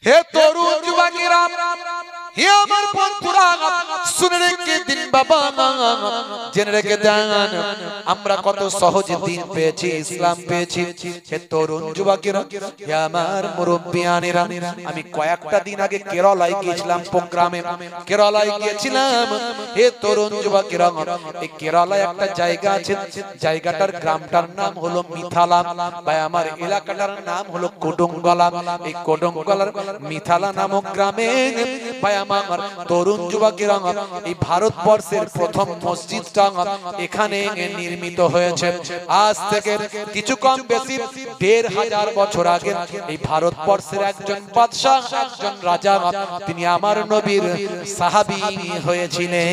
হে তরুণ যুবকেরা, হে আমার বন্ধুরা, শুনে রেখে দিন বাবা, জেনে রেখে দেন আমরা কত সহজে দিন পেয়েছি, ইসলাম পেয়েছি। হে তরুণ যুবকেরা, হে আমার মুরব্বিয়ানেরা, আমি কয়েকটা দিন আগে কেরালায় গিয়েছিলাম প্রোগ্রামে, কেরালায় গিয়েছিলাম। হে তরুণ যুবকেরা, এই কেরালায় একটা জায়গা আছে, জায়গাটার গ্রামটার নাম হলো মিথালা, বা আমার এলাকাটার নাম হলো কোডঙ্গলা। এই কোডঙ্গলার মিথালা নামক গ্রামে ভাই আমার তরুণ যুবকেরা, এই ভারতবর্ষের প্রথম মসজিদটা এখানে নির্মিত হয়েছে। আজ থেকে কিছু কম বেশি ১৫০০ বছর আগে এই ভারতবর্ষের একজন বাদশা, একজন রাজা, তিনি আমার নবীর সাহাবী হয়েছিলেন।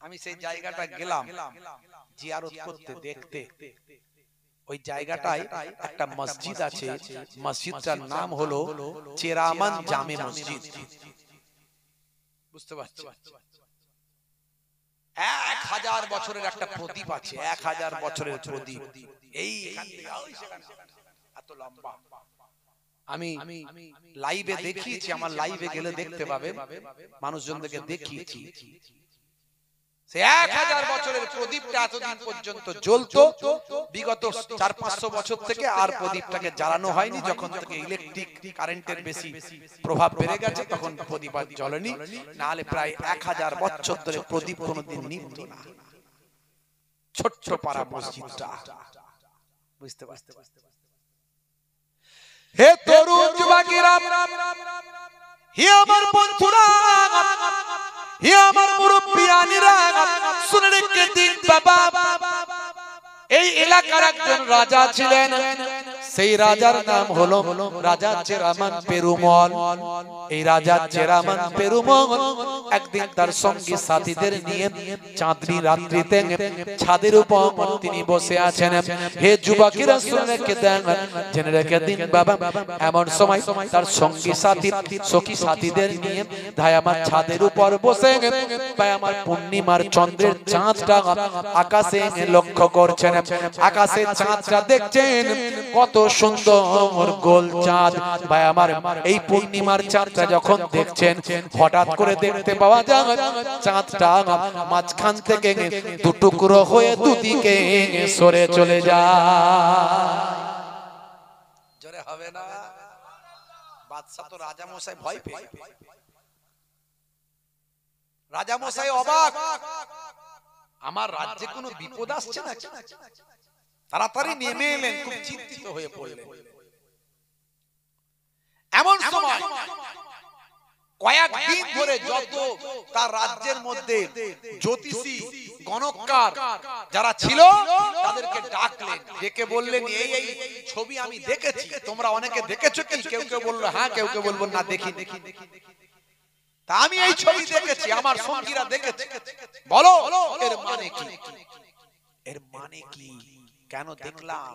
আমি সেই জায়গাটা গেলাম জিয়ারত করতে, দেখতে। ওই জায়গাটায় একটা মসজিদ আছে, মসজিদটার নাম হলো চেরামান জামে মসজিদ। বুঝতে পারছি, ১০০০ বছরের একটা প্রদীপ আছে, ১০০০ বছরের প্রদীপ। এই এত লম্বা, আমি লাইভে দেখিয়েছি, আমার লাইভে গেলে দেখতে পাবেন, মানুষজনদেরকে দেখিয়েছি। ১০০০ বছরের প্রদীপটা এতদিন পর্যন্ত জ্বলতো, বিগত ৪-৫০০ বছর থেকে আর প্রদীপটাকে জ্বালানো হয়নি। যখন থেকে ইলেকট্রিক কারেন্টের বেশি প্রভাব বেড়ে গেছে, তখন প্রদীপ আর জ্বলেনি। নাহলে প্রায় ১০০০ বছর ধরে প্রদীপ কোনোদিন নিভত না। ছোট্ট পাড়া মসজিদটা, বুঝতে পারতে। হে তরুণ যুবকেরা, হে আমার বন্ধুরা, হে আমার মুরব্বিয়ানেরা, শুনে রেখে দিন বাবা, এই এলাকার একজন রাজা ছিলেন। সেই রাজার নাম হলো রাজা চেরামান পেরুমল। এই রাজা চেরামান পেরুমল একদিন তার সঙ্গী সাথীদের নিয়ে চাঁদনি রাত্রিতে ছাদের উপর তিনি বসে আছেন। হে যুবকেরা, শুনে রেখে দেন, জেনে রেখে দিন বাবা, এমন সময় তার সঙ্গী সাথী, সখী সাথীদের নিয়ে ভাই আমার ছাদের উপর বসে ভাই আমার পূর্ণিমার চন্দ্রের চাঁদটা আকাশে লক্ষ্য করছেন। আকাশে চাঁদটা দেখছেন, কত সুন্দর গোল চাঁদ। ভাই আমার এই পূর্ণিমার চাঁদটা যখন দেখছেন, হঠাৎ করে দেখতে পাওয়া যায় চাঁদটা মাঝখান থেকে দুটুকরো হয়ে দুদিকে সরে চলে যায়। জোরে হবে না? বাদশা তো রাজা মশাই ভয় পেয়ে, রাজা মশাই অবাক, আমার রাজ্যে কোনো বিপদ আসছে না? তাড়াতাড়ি নেমে এলেন, খুব চিন্তিত হয়ে পড়লেন। এমন সময় কয়েকদিন ধরে যত তার রাজ্যের মধ্যে জ্যোতিষী, গণককার যারা ছিল, তাদেরকে ডাকলেন, ডেকে বললেন, এই এই ছবি আমি দেখেছি, তোমরা অনেকে দেখেছো কি? কেউ কেউ বললো হ্যাঁ, কেউ কেউ বলবো না দেখি। তা আমি এই ছবি দেখেছি, আমার সঙ্গীরা দেখেছে, বলো এর মানে কি? এর মানে কি? কেন দেখলাম?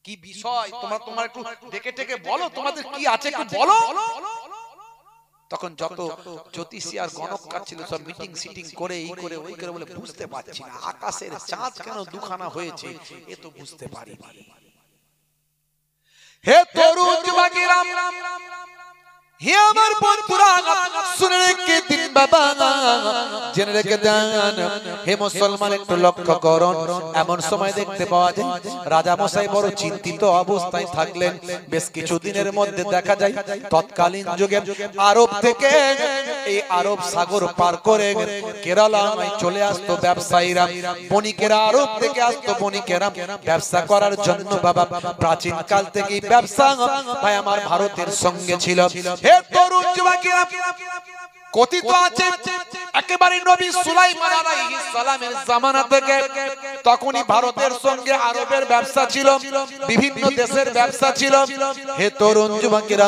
কি বিষয়? তোমরা একটু দেখে টেকে বলো, তোমাদের কি আছে একটু বলো। তখন যত জ্যোতিষী আর গণককার ছিল সব মিটিং সিটিং করে এই করে ওই করে বলে, বুঝতে পারছি না আকাশের চাঁদ কেন দুখানা হয়েছে, এ তো বুঝতে পারিনি। হে তরুণ যুবকেরা, হে আমার বন্ধুরা, শুনে রেখে দিন বাবা, জেনে রেখে দেন। হে মুসলমান, একটু লক্ষ্য করুন। এমন সময় দেখতে পাওয়া যায় রাজা মশাই বড় চিন্তিত অবস্থায় থাকলেন। বেশ কিছুদিনের মধ্যে দেখা যায় তৎকালীন যুগে আরব থেকে, এই আরব সাগর পার করে কেরালায় চলে আসতো ব্যবসায়ীরা, বণিকেরা। আরব থেকে আসতো বণিকেরা ব্যবসা করার জন্য। বাবা, প্রাচীন কাল থেকেই ব্যবসা ভাই আমার ভারতের সঙ্গে ছিল। হে তরুণ যুবকেরা, কথিত আছে একেবারে নবী সুলাইমান আলাইহিস সালামের জামানা থেকে তখনই ভারতের সঙ্গে আরবের ব্যবসা ছিল, বিভিন্ন দেশের ব্যবসা ছিল। হে তরুণ যুবকেরা,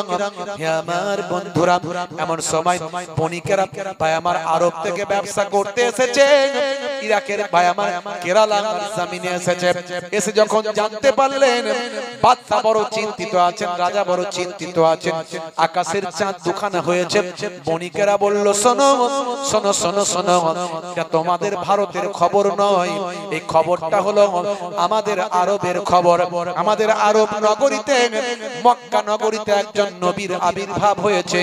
হে আমার বন্ধুরা, এমন সময় বণিকেরা ভাই আমার আরব থেকে ব্যবসা করতে এসেছে, ইরাকের ভাই আমার কেরালার জমিনে এসেছে। এসে যখন জানতে পারলেন বাদশা বড় চিন্তিত আছেন, রাজা বড় চিন্তিত আছেন, আকাশের চাঁদ দুখানা হয়েছে, বণিকেরা বলল, শোনো শোনো শোনো শোনো, এটা তোমাদের ভারতের খবর নয়, এই খবর খবরটা হলো আমাদের আরবের খবর। আমাদের আরব নগরীতে মক্কা নগরীতে একজন নবীর আবির্ভাব হয়েছে।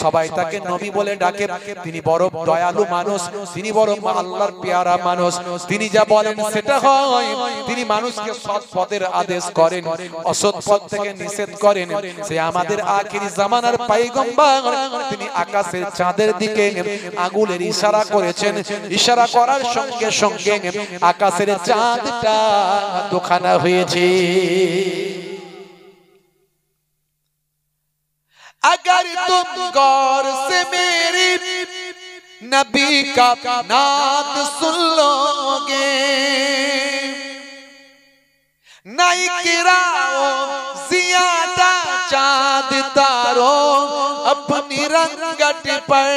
সবাই তাকে নবী বলে ডাকে। তিনি বড় দয়ালু মানুষ, তিনি বড় আল্লাহর পেয়ারা মানুষ। তিনি যা বলেন সেটা হয়। তিনি মানুষকে সৎ পথের আদেশ করেন, অসৎ পথ থেকে নিষেধ করেন। সে আমাদের আখিরি জামানার পয়গম্বর। তিনি আকাশের চাঁদের দিকে আঙ্গুলের ইশারা করেছেন। ইশারা করার সঙ্গে সঙ্গে আকাশের চাঁদটা দুখানা হয়েছে। अगर तुम गौर से मेरी नबी का नात सुन लोगे, नहीं गिराओ ज़ियादा चाँद तारों अपनी रंगट पर,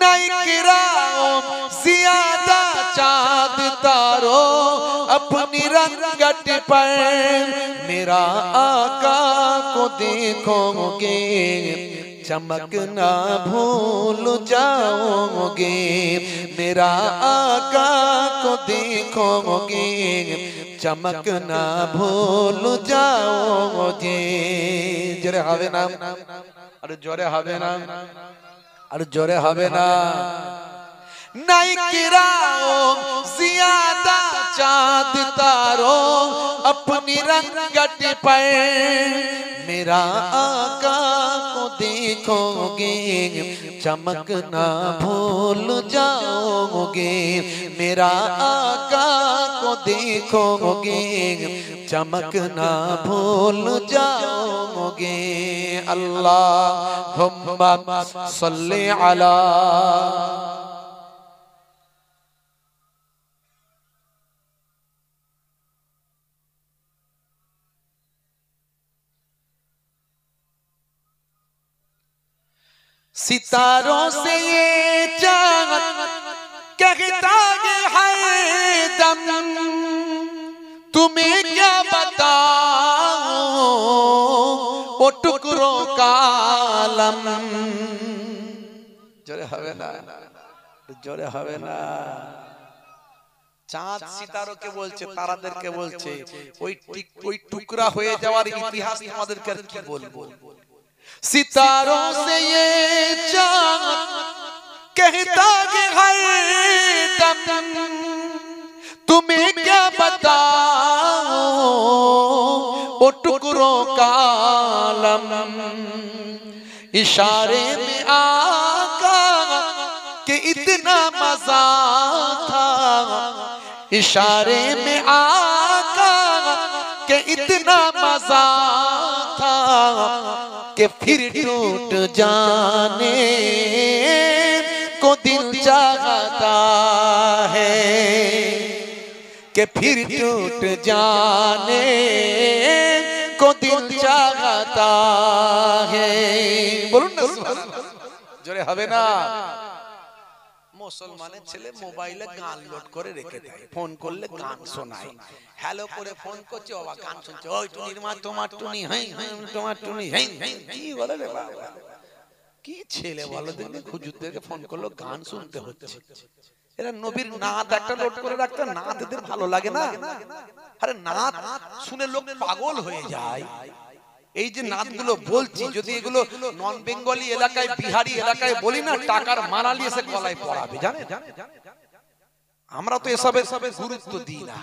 नहीं गिराओ ज़ियादा चाँद तारों अपनी रंगट पर, मेरा आका को देखोगे चमकना भूल जाओगे, मेरा आका को देखोगे चमकना भूल जाओगे। जोरे হবে না, আর জোরে হবে না, আর জোরে হবে না। नहीं गिराओ ज़ियादा चाँद तारों अपनी रंगट पर, मेरा आका को देखोगे चमकना भूल जाओगे, मेरा आका को देखोगे चमकना भूल जाओगे। अल्लाहुम्मा सल्ली अला सितारों से ये चाँद कहता है दम, तुम्हें क्या बताऊं वो टुकड़ों का आलम। जोरे हवे ना, जोरे हवे ना। চাঁদ সিতারোকে বলছে, তারাদেরকে বলছে, ওই টুকরা হয়ে যাওয়ার ইতিহাস তোমাদেরকে আর কি বলবো। सितारों से ये चाँद कहता है दम, तुम्हें क्या बताऊं वो टुकड़ों का आलम। इशारे में आका के इतना मजा था, इशारे में आका के इतना मजा था कि फिर टूट जाने को दिल चाहता है, कि फिर टूट जाने को दिल चाहता है। बोलूं ना जोरे हवे ना। মুসলমানের ছেলে মোবাইলে গান লোড করে রেখে দেয়, ফোন করলে গান শোনায়, হ্যালো করে ফোন করছে, বাবা গান শুনছে, ওই টুনির মা তোমার টুনি, হ্যাঁ তোমার টুনি, হ্যাঁ কি বলে রে বাবা, কি ছেলে বলো দেখে হুজুরদেরকে ফোন করলো, গান শুনতে হচ্ছে। এরা নবীর নাত একটা লোড করে রাখতে, নাত এদের ভালো লাগে না। আরে নাত শুনে লোক পাগল হয়ে যায়। এই যে নাতগুলো বলছি, যদি এগুলো নন বেঙ্গলি এলাকায়, বিহারি এলাকায় বলি না, টাকার মানালি এসে গলায় পড়াবে, জানে। আমরা তো এসবে গুরুত্ব দিই না।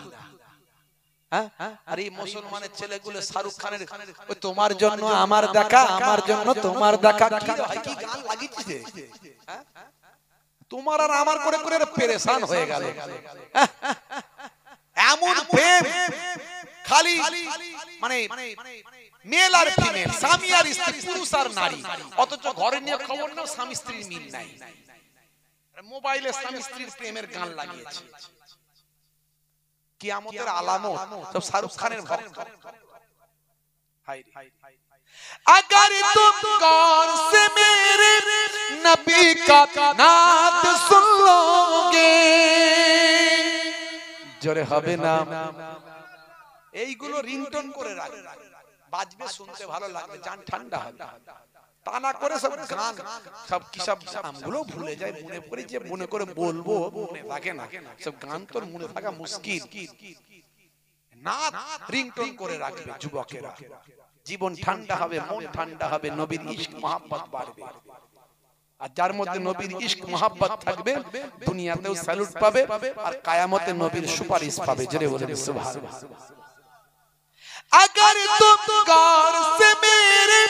আর এই মুসলমানের ছেলেগুলো শাহরুখ খানের ওই তোমার জন্য আমার দেখা, আমার জন্য তোমার দেখা, কি গান লাগিয়েছে, তোমার আর আমার করে করে পেরেশান হয়ে গেল। এমন প্রেম খালি মানে মেল আর ফিমেল, স্বামী আর স্ত্রী, পুরুষ আর নারী, অথচ ঘরে নিয়ে খবর নাও স্বামী স্ত্রীর মিল নাই। মোবাইলে স্বামী স্ত্রীর প্রেমের গান লাগিয়েছে। কিয়ামতের আলামত সব শাহরুখ খানের ভক্ত। अगर तुम गौर से मेरे नबी का नात सुन लोगे, जोरे হবে না। এইগুলো রিংটোন করে রাখবে, বাজবে, শুনতে ভালো লাগবে, জান ঠান্ডা হবে। তা না করে সব গান সব কি সব নামগুলো ভুলে যায়, মনে পড়ে যে মনে করে বলবো মনে থাকে না, সব গান তোর মনে থাকা মুশকিল। না রিংটোন করে রাখবে যুবকেরা, জীবন ঠান্ডা হবে, মন ঠান্ডা হবে, নবীর ইশক মহব্বত বাড়বে। আর যার মধ্যে নবীর ইশক মহব্বত থাকবে দুনিয়াতেও স্যালুট পাবে আর কিয়ামতে নবীর সুপারিশ পাবে। জোরে বলেন সুবহানাল্লাহ। अगर तुम गौर से मेरे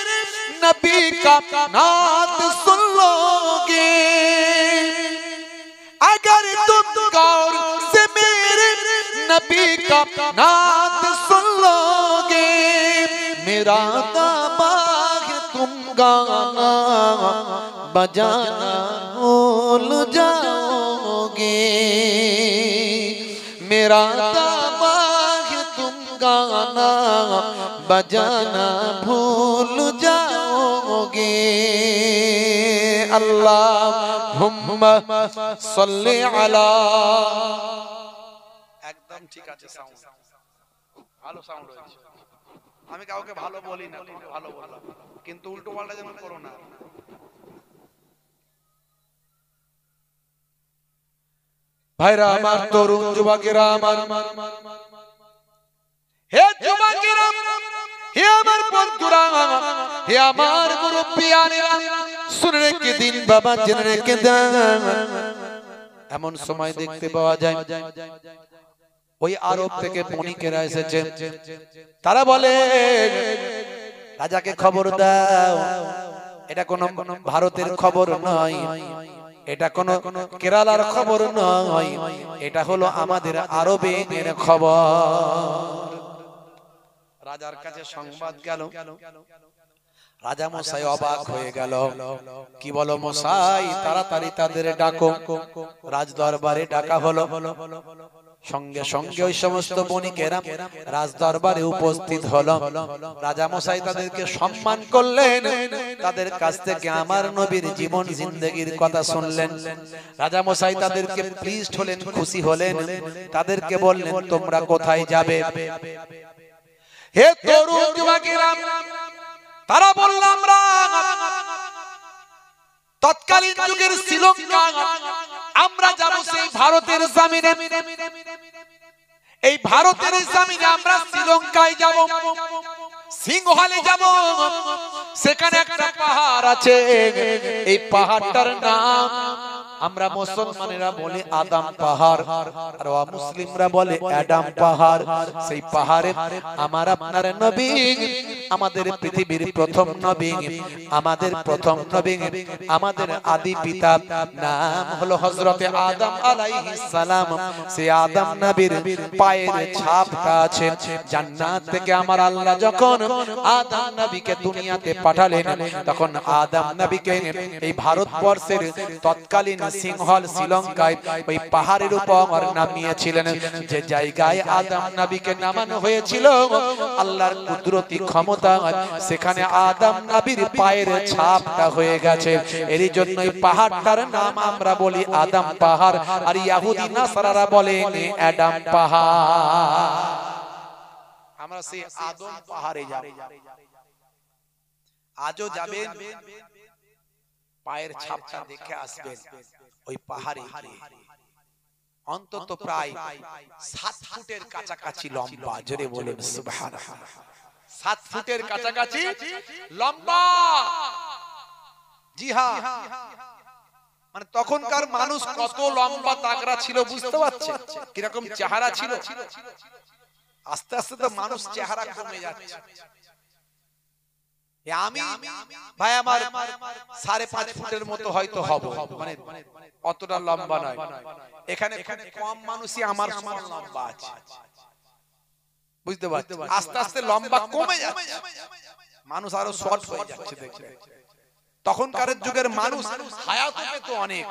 नबी का नात सुन लोगे, अगर तुम गौर से मेरे नबी का नात सुन लोगे, मेरा दावा है तुम गाना बजाना भूल जाओगे, मेरा दावा है तुम गाना बजाना भूल जाओगे। अल्लाहुम्मा सल्ली अला। একদম ঠিক আছে, সাউন্ড ভালো সাউন্ড হয়েছে। আমি কাউকে ভালো বলি না, ভালো বললাম, কিন্তু উল্টো পাল্টা যেন করো না। ভাইরা আমার, তরুণ যুবকেরা আমার, হে যুবকেরা, হে আমার বন্ধুরা, হে আমার মুরব্বিয়ানেরা, শুনে রেখে দিন বাবা, জেনে রেখে দেন। এমন সময় দেখতে পাওয়া যায় ওই আরব থেকে বণিকেরা এসেছেন, তারা বলে রাজাকে খবর দাও, এটা কোন ভারতের খবর নয়, এটা কোন কেরালার খবর নয়, এটা হলো আমাদের আরবের খবর। রাজার কাছে সংবাদ গেল, রাজা মশাই অবাক হয়ে গেল। কি বলো মশাই? তাড়াতাড়ি তাদের ডাকো। রাজ দরবারে ডাকা হলো। সঙ্গে সঙ্গে ওই সমস্ত বণিকেরা রাজ দরবারে উপস্থিত হলো। রাজা মশাই তাদেরকে সম্মান করলেন, তাদের কাছ থেকে আমার নবীর জীবন জিন্দেগির কথা শুনলেন। রাজা মশাই তাদেরকে প্লিজড হলেন, খুশি হলেন। তাদেরকে বললেন তোমরা কোথায় যাবে? হে তরুণ যুবকেরা, তারা বলল আমরা তৎকালীন যুগের শ্রীলঙ্কা, আমরা যাব সেই ভারতের জমিনে। এই ভারতের জমিনে আমরা শ্রীলঙ্কায় যাব, সিংহলে যাব। সেখানে একটা পাহাড় আছে, এই পাহাড়টার নাম আমরা মুসলমানেরা বলি আদম পাহাড়, আর অমুসলিমরা বলে অ্যাডাম পাহাড়। সেই পাহাড়ে আমার আপনার নবী, আমাদের পৃথিবীর প্রথম নবী, আমাদের প্রথম নবী, আমাদের আদি পিতা নাম হলো হযরতে আদম আলাইহিস সালাম। সেই আদম নবীর পায়ের ছাপটা আছে জান্নাত থেকে। আমার আল্লাহ যখন আদম নবীকে দুনিয়াতে পাঠালেন, তখন আদম নবীকে এই ভারতবর্ষের তৎকালীন সিংহল শ্রীলঙ্কায় ওই পাহাড়ের উপর নামিয়েছিলেন। যে জায়গায় আদম নবীকে নামানো হয়েছিল, আল্লাহর কুদরতি ক্ষমতা, সেখানে আদম নবীর পায়ের ছাপটা হয়ে গেছে। এর জন্যই পাহাড়টার নাম আমরা বলি আদম পাহাড়, আর ইহুদি নাসারারা বলে অ্যাডাম পাহাড়। আমরা সেই আদম পাহাড়ে যাব। আজও যাবেন, পায়ের ছাপটা দেখে আসবেন। ওই পাহাড়ে অন্তত প্রায় 7 ফুটের কাছাকাছি লম্বা। জোরে বলেন সুবহানাল্লাহ। 7 ফুটের কাছাকাছি লম্বা। জি হ্যাঁ, মানে তখনকার মানুষ কত লম্বা তাগড়া ছিল বুঝতে পারছেন, কিরকম চেহারা ছিল। আস্তে আস্তে তো মানুষ চেহারা কমে যাচ্ছে। আমি ভাই আমার 5.5 ফুটের মতো হয়তো হব, মানে অতটা লম্বা নয়। এখানে খুব কম মানুষই আমার সমান লম্বা আছে, বুঝতে পারছেন। আস্তে আস্তে লম্বা কমে যাচ্ছে, মানুষ আরো শর্ট হয়ে যাচ্ছে। দেখবেন তখনকার যুগের মানুষ হায়াতও পেত, অনেক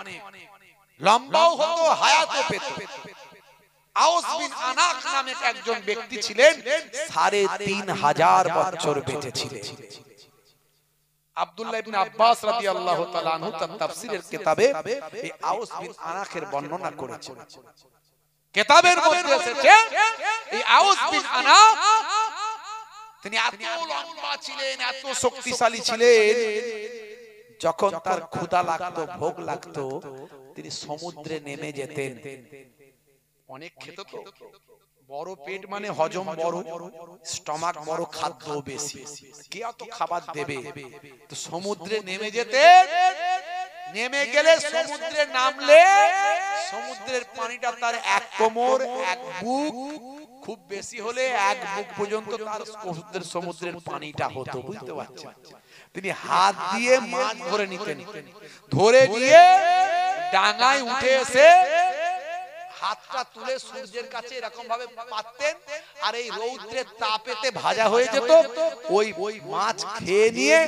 লম্বাও হতো, হায়াতও পেত। আউস বিন আনাক নামে একজন ব্যক্তি ছিলেন, 3500 বছর বেঁচে ছিলেন। আব্দুল্লাহ ইবনে আব্বাস রাদিয়াল্লাহু তাআলা আনহু তার তাফসীরের কিতাবে এই আউস বিন আনাকের বর্ণনা করেছেন। কিতাবের মধ্যে এসেছে এই আউস বিন আনাক তিনি এত লম্বা ছিলেন, এত শক্তিশালী ছিলেন, যখন তার ক্ষুধা লাগতো, ভোগ লাগতো, তিনি সমুদ্রে নেমে যেতেন। অনেক খেত তো, বড় পেট মানে হজম বড়, স্টমাক বড়, খাদ্য বেশি, কে অত খাবার দেবে? তো সমুদ্রে নেমে যেতে, নেমে গেলে সমুদ্রে নামলে সমুদ্রের পানিটা তার এক কোমর, এক বুক, খুব বেশি হলে এক বুক পর্যন্ত তার সমুদ্রের পানিটা হতো, বুঝতে পারছেন? তিনি হাত দিয়ে মাছ ধরে নিতেন, ধরে নিয়ে ডাঙায় উঠে এসে হাতটা তুলে সূর্যের কাছে এরকম ভাবে পাততেন, আর এই রৌদ্রের তাপেতে ভাজা হয়ে যেত। ওই মাছ খেয়ে নিয়ে,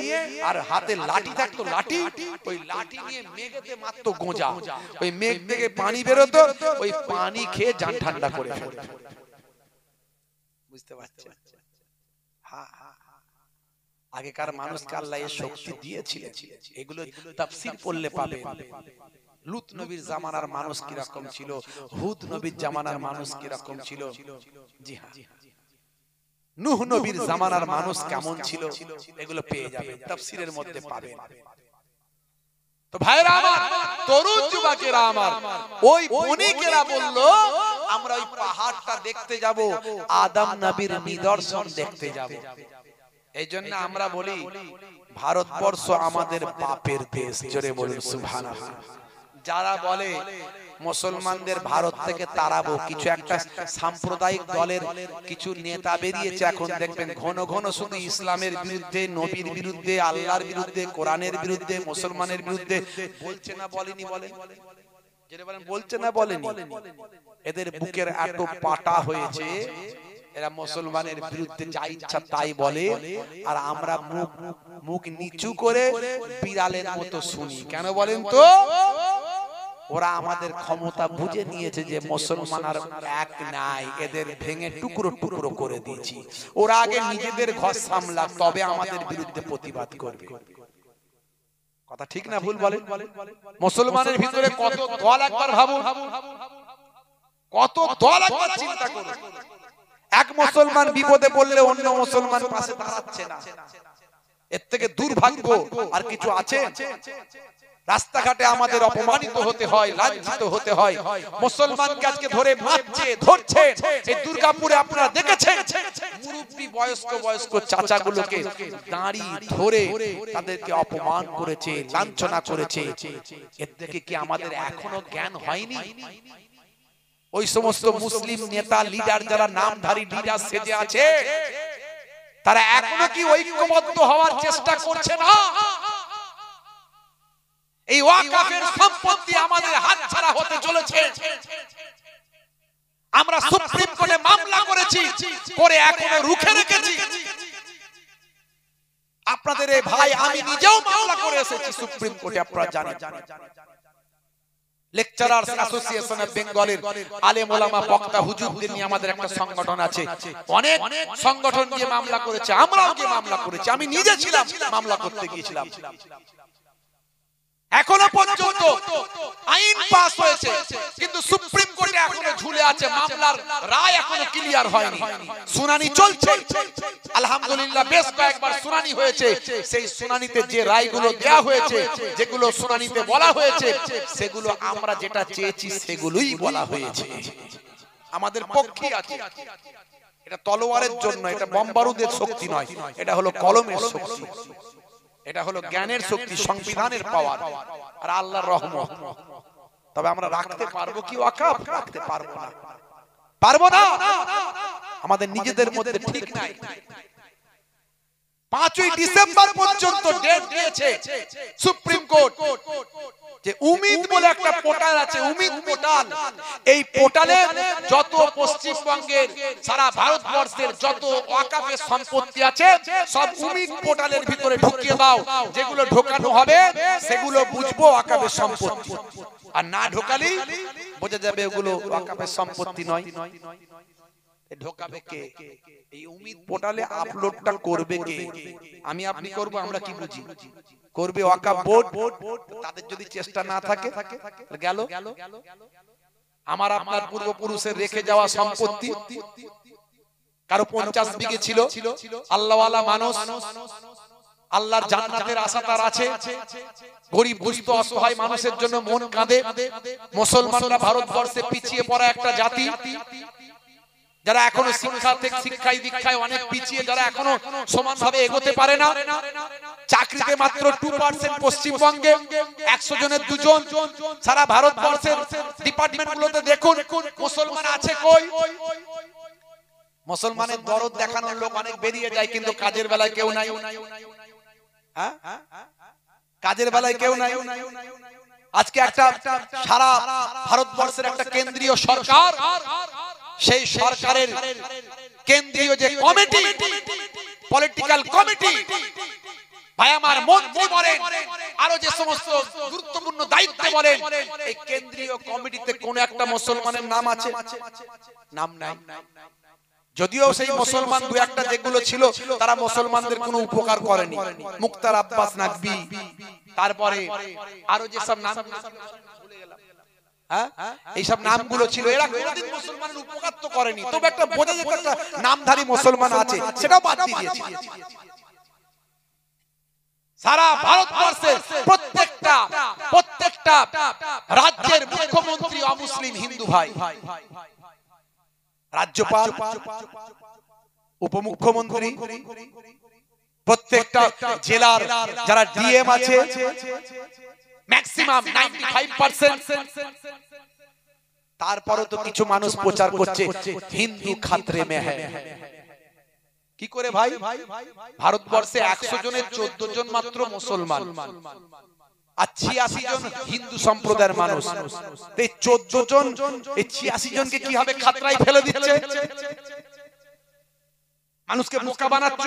আর হাতে লাঠি থাকতো, লাঠি, ওই লাঠি নিয়ে মেঘেতে মারতো গোঁজা, ওই মেঘ থেকে পানি বেরোতো, ওই পানি খেয়ে জান ঠান্ডা করে ফেলতো। বুঝতে পারছেন? আগেকার মানুষকে আল্লাহ এই শক্তি দিয়েছিলেন, এগুলো তাফসীর পড়লে পাবেন। লূত নবীর জামানার মানুষ কি রকম ছিল, হুদ নবীর জামানার মানুষ কি রকম ছিল, জি হ্যাঁ, নূহ নবীর জামানার মানুষ কেমন ছিল, এগুলো পেয়ে যাবেন, তাফসীরের মধ্যে পাবেন। তো ভাইরা আমার, তরুণ যুবকেরা আমার, ওই বণিকেরা বলল আমরা ওই পাহাড়টা দেখতে যাব, আদম নবীর নিদর্শন দেখতে যাব। এই জন্য আমরা বলি ভারতবর্ষ আমাদের বাপের দেশ, জোরে বলুন সুবহানাল্লাহ। যারা বলে মুসলমানদের ভারত থেকে তাড়াবো, কিছু একটা সাম্প্রদায়িক দলের কিছু নেতা বেরিয়েছে, এখন দেখবেন ঘন ঘন শুধু ইসলামের বিরুদ্ধে, নবীর বিরুদ্ধে, আল্লাহর বিরুদ্ধে, কোরআনের বিরুদ্ধে, মুসলমানের বিরুদ্ধে বলছে না বলেনি? বলেন, যেটা বলেন বলছে না বলেনি? এদের বুকের এত পাটা হয়েছে, এরা মুসলমানের বিরুদ্ধে যা ইচ্ছা তাই বলে, আর আমরা মুখ নিচু করে বিড়ালের মতো শুনি। কেন বলেন তো? ওরা আমাদের ক্ষমতা বুঝে নিয়েছে যে মুসলমান আর এক নাই, এদের ভেঙে টুকরো টুকরো করে দিয়েছি। ওরা আগে নিজেদের ঘর সামলাক, তবে আমাদের বিরুদ্ধে প্রতিবাদ করবে। কথা ঠিক না ভুল বলেন? মুসলমানের ভিতরে কত দল, একবার ভাবুন, কত দল, একবার চিন্তা করুন। এক মুসলমান বিপদে পড়লে অন্য মুসলমান পাশে দাঁড়াচ্ছে না, এর থেকে দুর্ভাগ্য আর কিছু আছে? রাস্তাঘাটে আমাদের অপমানিত হতে হয়, লাঞ্ছিত হতে হয়। মুসলমানকে আজকে ধরে মারছে, ধরছে। এই দুর্গাপুরে আপনারা দেখেছেন মুরব্বি বয়স্ক চাচাগুলোকে দাঁড়ি ধরে তাদেরকে অপমান করেছে, লাঞ্ছনা করেছে। এর থেকে কি আমাদের এখনো জ্ঞান হয়নি? ওই সমস্ত মুসলিম নেতা, লিডার, যারা নামধারী লিডার সেজে আছে, তারা এখনো কি ঐক্যবদ্ধ হওয়ার চেষ্টা করছে না? এই ওয়াকফের সম্পত্তি আমাদের হাতছাড়া হতে চলেছে। আমরা সুপ্রিম কোর্টে মামলা করেছি, করে এখনো রুখে রেখেছি। আপনাদের এই ভাই, আমি নিজেও মামলা করে এসেছি সুপ্রিম কোর্টে, আপনারা জানেন। লেকচারার্স অ্যাসোসিয়েশন অফ বেঙ্গলের আলেম ওলামা বক্তা হুজুরদের নিয়ে আমাদের একটা সংগঠন আছে। অনেক সংগঠন গিয়ে মামলা করেছে, আমরাও গিয়ে মামলা করেছি। আমি নিজে ছিলাম, মামলা করতে গিয়েছিলাম। এখনো পর্যন্ত আইন পাস হয়েছে, কিন্তু সুপ্রিম কোর্টে এখনো ঝুলে আছে, মামলার রায় এখনো ক্লিয়ার হয়নি, শুনানি চলছে। আলহামদুলিল্লাহ বেশ কয়েকবার শুনানি হয়েছে। সেই শুনানিতে যে রায়গুলো দেয়া হয়েছে, যেগুলো শুনানিতে বলা হয়েছে, সেগুলো আমরা যেটা চেয়েছি সেগুলোই বলা হয়েছে, আমাদের পক্ষে আছে। এটা তলোয়ারের জন্য, এটা বোমবারুদের শক্তি নয়, এটা হলো কলমের শক্তি, এটা হলো জ্ঞানের শক্তি, সংবিধানের পাওয়ার আর আল্লাহর রহমত। তবে আমরা রাখতে পারবো কি ওয়াকফ? রাখতে পারবো না, পারবো না। আমাদের নিজেদের মধ্যে ঠিক নাই। 5ই ডিসেম্বর পর্যন্ত ডেট দিয়েছে সুপ্রিম কোর্ট, যে উমিদ বলে একটা পোর্টাল আছে, উমিদ পোর্টাল। এই পোর্টালে যত পশ্চিমবঙ্গের, সারা ভারতবর্ষের যত ওয়াকফের সম্পত্তি আছে, সব উমিদ পোর্টালের ভিতরে ঢুকিয়ে দাও। যেগুলো ঢোকানো হবে সেগুলো বুঝবো ওয়াকফের সম্পত্তি, আর না ঢোকালেই বোঝা যাবে ওগুলো ওয়াকফের সম্পত্তি নয়। ঢোকাবে কে? এই উমিদ পোর্টালে আপলোডটা করবে কে? আমি আপনি করব? আমরা কি বুঝি? করবে ওয়াকফ বোর্ড। তাদের যদি চেষ্টা না থাকে গেল আমার আপনার পূর্বপুরুষের রেখে যাওয়া সম্পত্তি। কারো 50 বিঘে ছিল, আল্লাহওয়ালা মানুষ আল্লাহর জান্নাতের আশা তার আছে। গরিব দুস্থ অসহায় মানুষের জন্য মন কাঁদে। মুসলমানরা ভারতবর্ষে পিছিয়ে পড়া একটা জাতি, যারা এখনো শিক্ষায় দীক্ষায় অনেক পিছিয়ে, যারা এখনো সমানভাবে এগোতে পারে না। চাকরিতে মাত্র 2% পশ্চিমবঙ্গে, 100 জনের 2 জন। সারা ভারতবর্ষের ডিপার্টমেন্টগুলোতে দেখুন মুসলমান আছে কই? মুসলমানের দরদ দেখানোর লোক অনেক বেরিয়ে যায়, কিন্তু কাজের বেলায় কেউ নাই। হ্যাঁ, কাজের বেলায় কেউ নাই। আজকে একটা সারা ভারতবর্ষের একটা কেন্দ্রীয় সরকার, সেই সরকারের কেন্দ্রীয় যে কমিটি, পলিটিক্যাল কমিটি, ভাই আমার মন্ত্রী বলেন, আরো যে সমস্ত গুরুত্বপূর্ণ দায়িত্ব বলেন, এই কেন্দ্রীয় কমিটিতে কোন একটা মুসলমানের নাম আছে? নাম নাই। যদিও সেই মুসলমান দু একটা যেগুলো ছিল, তারা মুসলমানদের কোনো উপকার করেনি। মুক্তার আব্বাস নাকবি, তারপরে আরো যে সব নাম ভুলে গেলাম, এইসব নামগুলো ছিল, এরা কোনদিন মুসলমানের উপকার তো করেনি। তবে একটা বোঝা যেত একটা নামধারী মুসলমান আছে, সেটাও বাদ দিয়ে দিয়েছে। সারা ভারতবর্ষের প্রত্যেকটা রাজ্যের মুখ্যমন্ত্রী অমুসলিম হিন্দু ভাই, রাজ্যপাল, উপমুখ্যমন্ত্রী, প্রত্যেকটা জেলার যারা ডিএম আছে, ম্যাক্সিমাম 95%। তারপরে তো কিছু মানুষ প্রচার করছে হিন্দু খাতরে মে হ্যায়। কি করে ভাই? ভারতবর্ষে 100 জনের 14 জন মাত্র মুসলমান, আর 86 জন হিন্দু সম্প্রদায়ের মানুষ। এই 14 জন, এই 86 জনকে কিভাবে খাতরায় ফেলে দিচ্ছে? মানুষকে বোকা বানাচ্ছ।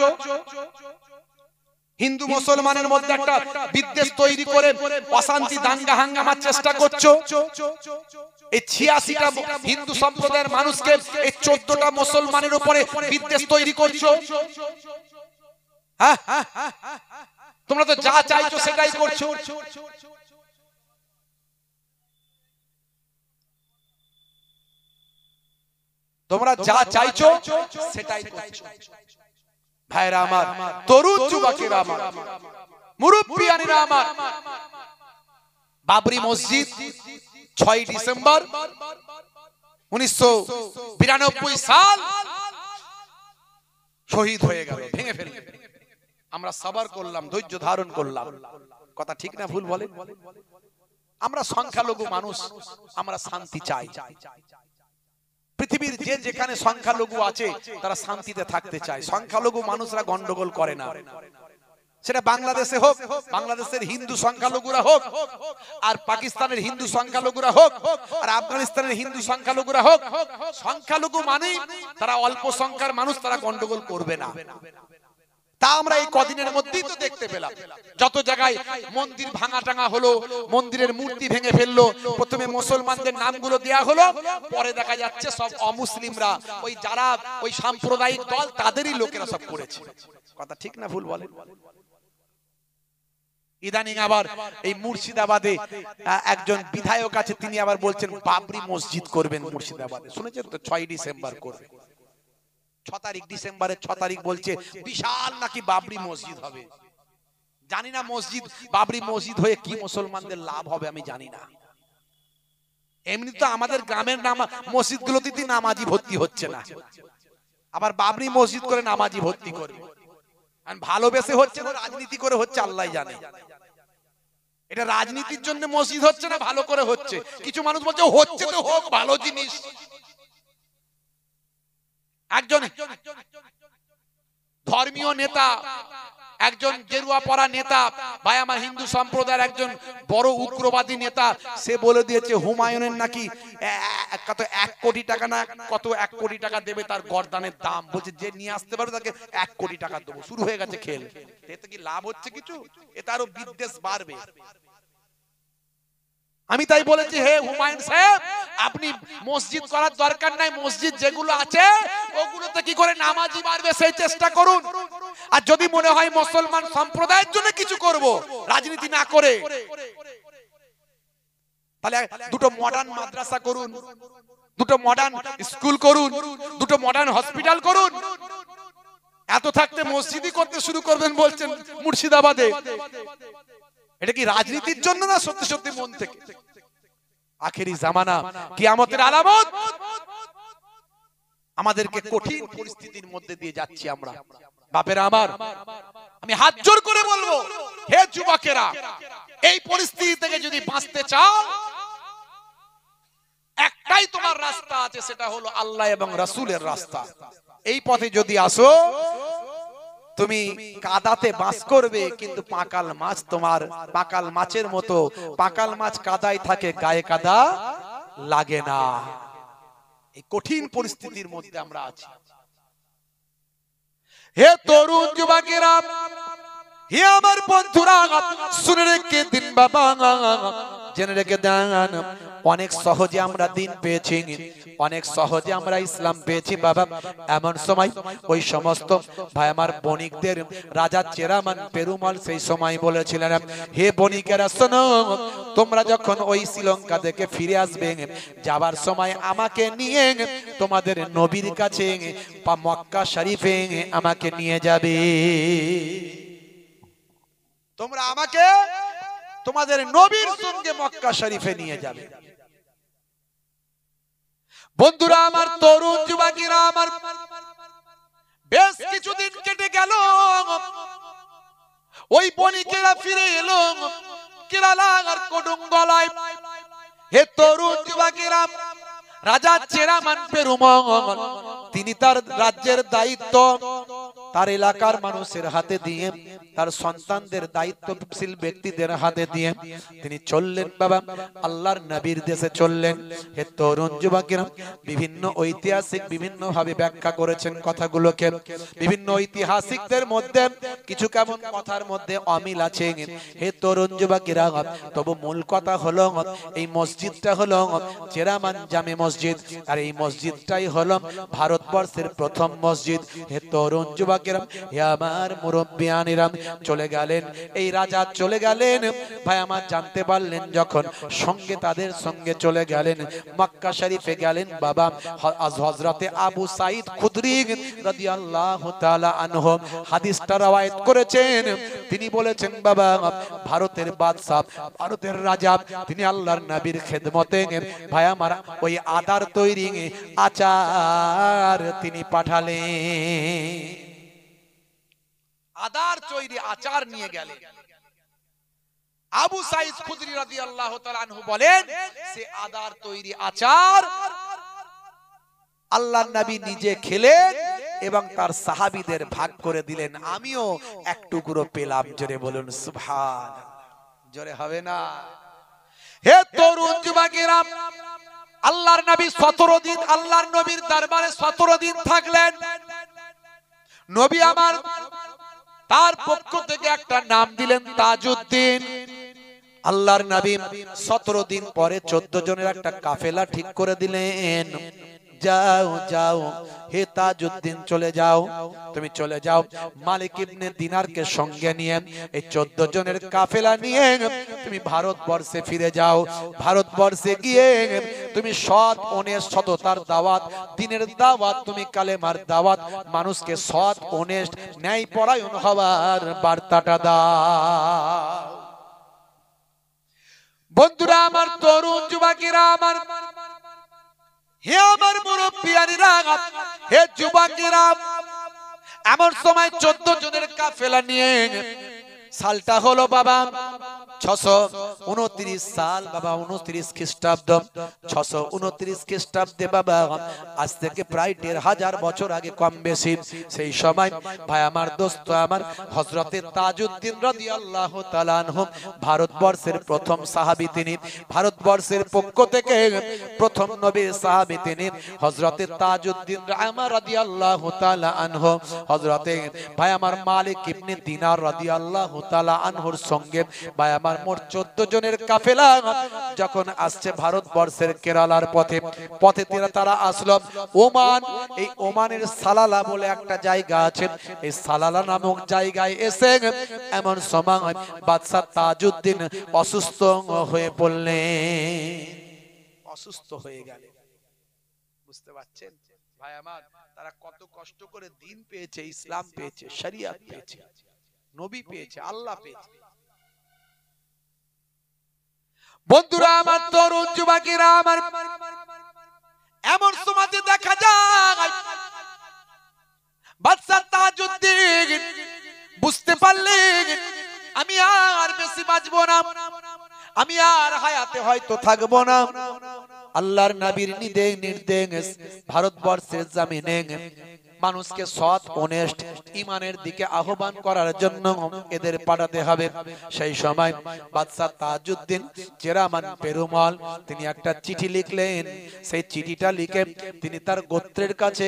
হিন্দু মুসলমানের মধ্যে একটা বিদ্বেষ তৈরি করে অশান্তি দাঙ্গা হাঙ্গামার চেষ্টা করছো। এই 86টা হিন্দু সম্প্রদায়ের মানুষকে এই 14টা মুসলমানের উপরে বিদ্বেষ তৈরি করছো। হ্যাঁ, তোমরা তো যা চাইছো সেটাই করছো। তোমরা যা চাইছো সেটাই করছো। ভাইরা আমার, তরুণ যুবকেরা আমার, মুরব্বিয়ানিরা আমার, বাবরি মসজিদ 6 ডিসেম্বর 1992 সাল শহীদ হয়ে গেল, ভেঙে ফেলল। আমরা সবার করলাম, ধৈর্য ধারণ করলাম। কথা ঠিক না ভুল বলেন? আমরা সংখ্যালঘু মানুষ, আমরা শান্তি চাই। পৃথিবীর যে যেখানে সংখ্যালঘু আছে তারা শান্তিতে থাকতে চায়। সংখ্যালঘু মানুষরা গন্ডগোল করে না। সেটা বাংলাদেশে হোক, বাংলাদেশের হিন্দু সংখ্যালঘুরা হোক, আর পাকিস্তানের হিন্দু সংখ্যালঘুরা হোক, আর আফগানিস্তানের হিন্দু সংখ্যালঘুরা হোক, সংখ্যালঘু মানে তারা অল্প সংখ্যার মানুষ, তারা গন্ডগোল করবে না। তা আমরা এই কদিনের মধ্যেই তো দেখতে পেলাম। যত জায়গায় মন্দির ভাঙা টাঙা হলো, মন্দিরের মূর্তি ভেঙে ফেললো, প্রথমে মুসলমানদের নামগুলো দেয়া হলো, পরে দেখা যাচ্ছে সব অমুসলিমরা, ওই যারা ওই সাম্প্রদায়িক দল, তাদেরই লোকেরা সব করেছে। কথা ঠিক না ভুল বলেন? ইদানিং আবার এই মুর্শিদাবাদে একজন বিধায়ক আছে, তিনি আবার বলছেন বাবরি মসজিদ করবেন মুর্শিদাবাদে। শুনেছেন তো? 6 ডিসেম্বর করবে। 6 তারিখ, ডিসেম্বরের 6 তারিখ বলছে বিশাল নাকি বাবরি মসজিদ হবে। জানি না মসজিদ, বাবরি মসজিদ হয়ে কি মুসলমানদের লাভ হবে আমি জানি না। এমনি তো আমাদের গ্রামের মসজিদগুলোতে নামাজি ভর্তি হচ্ছে না, আবার বাবরি মসজিদ করে নামাজি ভর্তি করবে। আর ভালোবেসে হচ্ছে না, রাজনীতি করে হচ্ছে, আল্লাহ জানে। এটা রাজনীতির জন্য মসজিদ হচ্ছে না, ভালো করে হচ্ছে। কিছু মানুষ বলছে হচ্ছে তো হোক, ভালো জিনিস। একজন ধর্মীয় নেতা, একজন গেরুয়া পরা নেতা, ভাই আমার হিন্দু সম্প্রদায়ের একজন বড় উগ্রবাদী নেতা, সে বলে দিয়েছে হুমায়ুনের নাকি কত 1 কোটি টাকা না কত 1 কোটি টাকা দেবে তার গর্দানের দাম। বলছে যে নিয়ে আসতে পারবে তাকে 1 কোটি টাকা দেবো। শুরু হয়ে গেছে খেল। এতে কি লাভ হচ্ছে কিছু? এতে আরো বিদ্বেষ বাড়বে। আমি তাই বলেছি, হে হুমায়ুন সাহেব, আপনি মসজিদ করার দরকার নাই। মসজিদ যেগুলো আছে ওগুলোতে কি করে নামাজি বাড়বে সেই চেষ্টা করুন। আর যদি মনে হয় মুসলমান সম্প্রদায়ের জন্য কিছু করব, রাজনীতি না করে, তাহলে দুটো মডার্ন মাদ্রাসা করুন, দুটো মডার্ন স্কুল করুন, দুটো মডার্ন হসপিটাল করুন। এত থাকতে মসজিদই করতে শুরু করবেন বলছেন মুর্শিদাবাদে। এটা কি রাজনীতির জন্য না সত্যি সত্যি মন থেকে? আখেরি জামানা, কিয়ামতের আলামত। আমাদেরকে কঠিন পরিস্থিতির মধ্যে দিয়ে যাচ্ছি আমরা। বাপেরা আমার, আমি হাত জোর করে বলবো, হে যুবকেরা, এই পরিস্থিতি থেকে যদি বাঁচতে চাও, একটাই তোমার রাস্তা আছে, সেটা হলো আল্লাহ এবং রাসূলের রাস্তা। এই পথে যদি আসো, তুমি কাদাতে বাস করবে, কিন্তু পাকাল মাছ তোমার পাকাল মাছের মতো, পাকাল মাছ কাদায় থাকে, গায়ে কাদা লাগে না। এই কঠিন পরিস্থিতির মধ্যে আমরা আছি। হে তরুণ যুবকেরা, হে আমার বন্ধুরা, শুনে রেখে দিন বাবা, জেনে রেখে দেন, অনেক সহজে আমরা দিন পেয়েছি, অনেক সহজে আমরা ইসলাম পেয়েছি বাবা। এমন সময় ওই সমস্ত ভাই আমার বণিকদের রাজা চেরামান পেরুমল সেই সময় বলেছিলেন, হে বণিকেরা শোনো, তোমরা যখন ওই শ্রীলঙ্কা থেকে ফিরে আসবে, যাবার সময় আমাকে নিয়ে তোমাদের নবীর কাছে বা মক্কা শরীফে আমাকে নিয়ে যাবে। তোমরা আমাকে তোমাদের নবীর সঙ্গে মক্কা শরীফে নিয়ে যাবে। বন্ধুরা আমার, তরুণ যুবকেরা আমার, বেশ কিছুদিন কেটে গেল, ওই বণিকেরা ফিরে এলো কেরালা আর কডুঙ্গলায়। হে তরুণ যুবকেরা, রাজা চেরামান পেরুমল তিনি তার রাজ্যের দায়িত্ব তার এলাকার মানুষের হাতে দিয়ে, তার সন্তানদের দায়িত্বশীল ব্যক্তিদের হাতে দিয়ে তিনি চললেন বাবা, আল্লাহর নবীর দেশে চললেন। হে তরুণ যুবকেরা, বিভিন্ন ঐতিহাসিক বিভিন্ন ভাবে ব্যাখ্যা করেছেন কথাগুলোকে। বিভিন্ন ঐতিহাসিকদের মধ্যে কিছু কেমন কথার মধ্যে অমিল আছে। হে তরুণ যুবকেরা, তবু মূল কথা হলো, এই মসজিদটা হলো চেরামান জামে মসজিদ, আর এই মসজিদটাই হলো ভারতবর্ষের প্রথম মসজিদ। হে তরুণ যুবকেরা, হে আমার মুরব্বিয়ানেরা, চলে গেলেন, এই রাজা চলে গেলেন ভাই আমার, জানতে পারলেন যখন, সঙ্গে তাদের সঙ্গে চলে গেলেন মক্কা শরীফে গেলেন বাবা। হযরতে আবু সাঈদ খুদরি রাদিয়াল্লাহু তাআলা আনহু হাদিসটা রওয়ায়াত করেছেন। তিনি বলেছেন বাবা, ভারতের বাদশা, ভারতের রাজা, তিনি আল্লাহর নবীর খেদমতে ভাই আমার ওই আদার তৈরি আচার তিনি পাঠালেন। আদার তৈরি আচার নিয়ে গেলেন। আবু সাঈদ খুদরি রাদিয়াল্লাহু তাআলা আনহু বলেন, সে আদার তৈরি আচার আল্লাহর নবী নিজে খেলেন এবং তার সাহাবীদের ভাগ করে দিলেন। আমিও এক টুকরো পেলাম। জোরে বলুন সুবহানাল্লাহ। জোরে হবে না? হে তরুণ যুবকেরা, আল্লাহর নবী 17 দিন আল্লাহর নবীর দরবারে 17 দিন থাকলেন। নবী আমার তার পক্ষ থেকে একটা নাম দিলেন তাজউদ্দিন। আল্লাহর নবী 17 দিন পরে 14 জনের একটা কাফেলা ঠিক করে দিলেন। যাও যাও হে তাজউদ্দিন, চলে যাও, তুমি চলে যাও, মালিক ইবনে দিনারকে সঙ্গে নিয়ে এই 14 জনের কাফেলা নিয়ে তুমি ভারতবর্ষে ফিরে যাও। ভারতবর্ষে গিয়ে তুমি সৎ অনেস্ট সততার দাওয়াত, দিনের দাওয়াত, তুমি কালেমার দাওয়াত, মানুষকে সৎ অনেস্ট ন্যায়পরায়ণ হওয়ার বার্তাটা দাও। বন্ধুরা আমার, তরুণ যুবকেরা আমার, হে আমার মুরব্বিয়ানেরা, হে যুবকেরা, এমন সময় 14 জনের কাফেলা নিয়ে, সালটা হলো বাবা 629 সাল বাবা, 29 খ্রিস্টাব্দ, 629 খ্রিস্টাব্দে বাবা, আজ থেকে প্রায় 1500 বছর আগে কম বেশি। সেই সময় ভাই আমার, দোস্ত আমার, হযরতে তাজউদ্দিন রাদিয়াল্লাহু তাআলা আনহু ভারতবর্ষের প্রথম সাহাবী তিনি। ভারতবর্ষের পক্ষ থেকে প্রথম নবীর সাহাবী তিনি হযরতে তাজউদ্দিন রাদিয়াল্লাহু তাআলা আনহু। হযরতে ভাই আমার মালিক ইবনে দিনার রাদিয়াল্লাহু তাআলা আনহুর সঙ্গে ভাই আমার মোট 14 জনের কাফেলা যখন আসছে ভারতবর্ষের কেরালার পথে, পথে তারা আসলো ওমান। এই ওমানের সালালা বলে একটা জায়গা আছে, এই সালালা নামক জায়গায় এসে এমন সময় বাদশা তাজউদ্দিন অসুস্থ হয়ে পড়লেন। অসুস্থ হয়ে গেলেন, বুঝতে পারছেন ভাই আমার, তারা কত কষ্ট করে দিন পেয়েছে, ইসলাম পেয়েছে, শরিয়ত পেয়েছে, নবী পেয়েছে, আল্লাহ পেয়েছে। বন্ধুরা আমার, তরুণ যুবকেরা আমার, এমন সমাজে দেখা যায় বাদশা তাজউদ্দিন বুঝতে পারলেন আমি আর বেশি বাঁচবো না, আমি আর হায়াতে হয়তো থাকবো না। আল্লাহর নবীর নির্দেশ ভারতবর্ষের জমিনে মানুষকে সৎ অনেস্ট ঈমানের দিকে আহ্বান করার জন্য এদের পাঠাতে হবে। সেই সময় বাদশা তাজউদ্দিন চেরামান পেরুমল তিনি একটা চিঠি লিখলেন। সেই চিঠিটা লিখে তিনি তার গোত্রের কাছে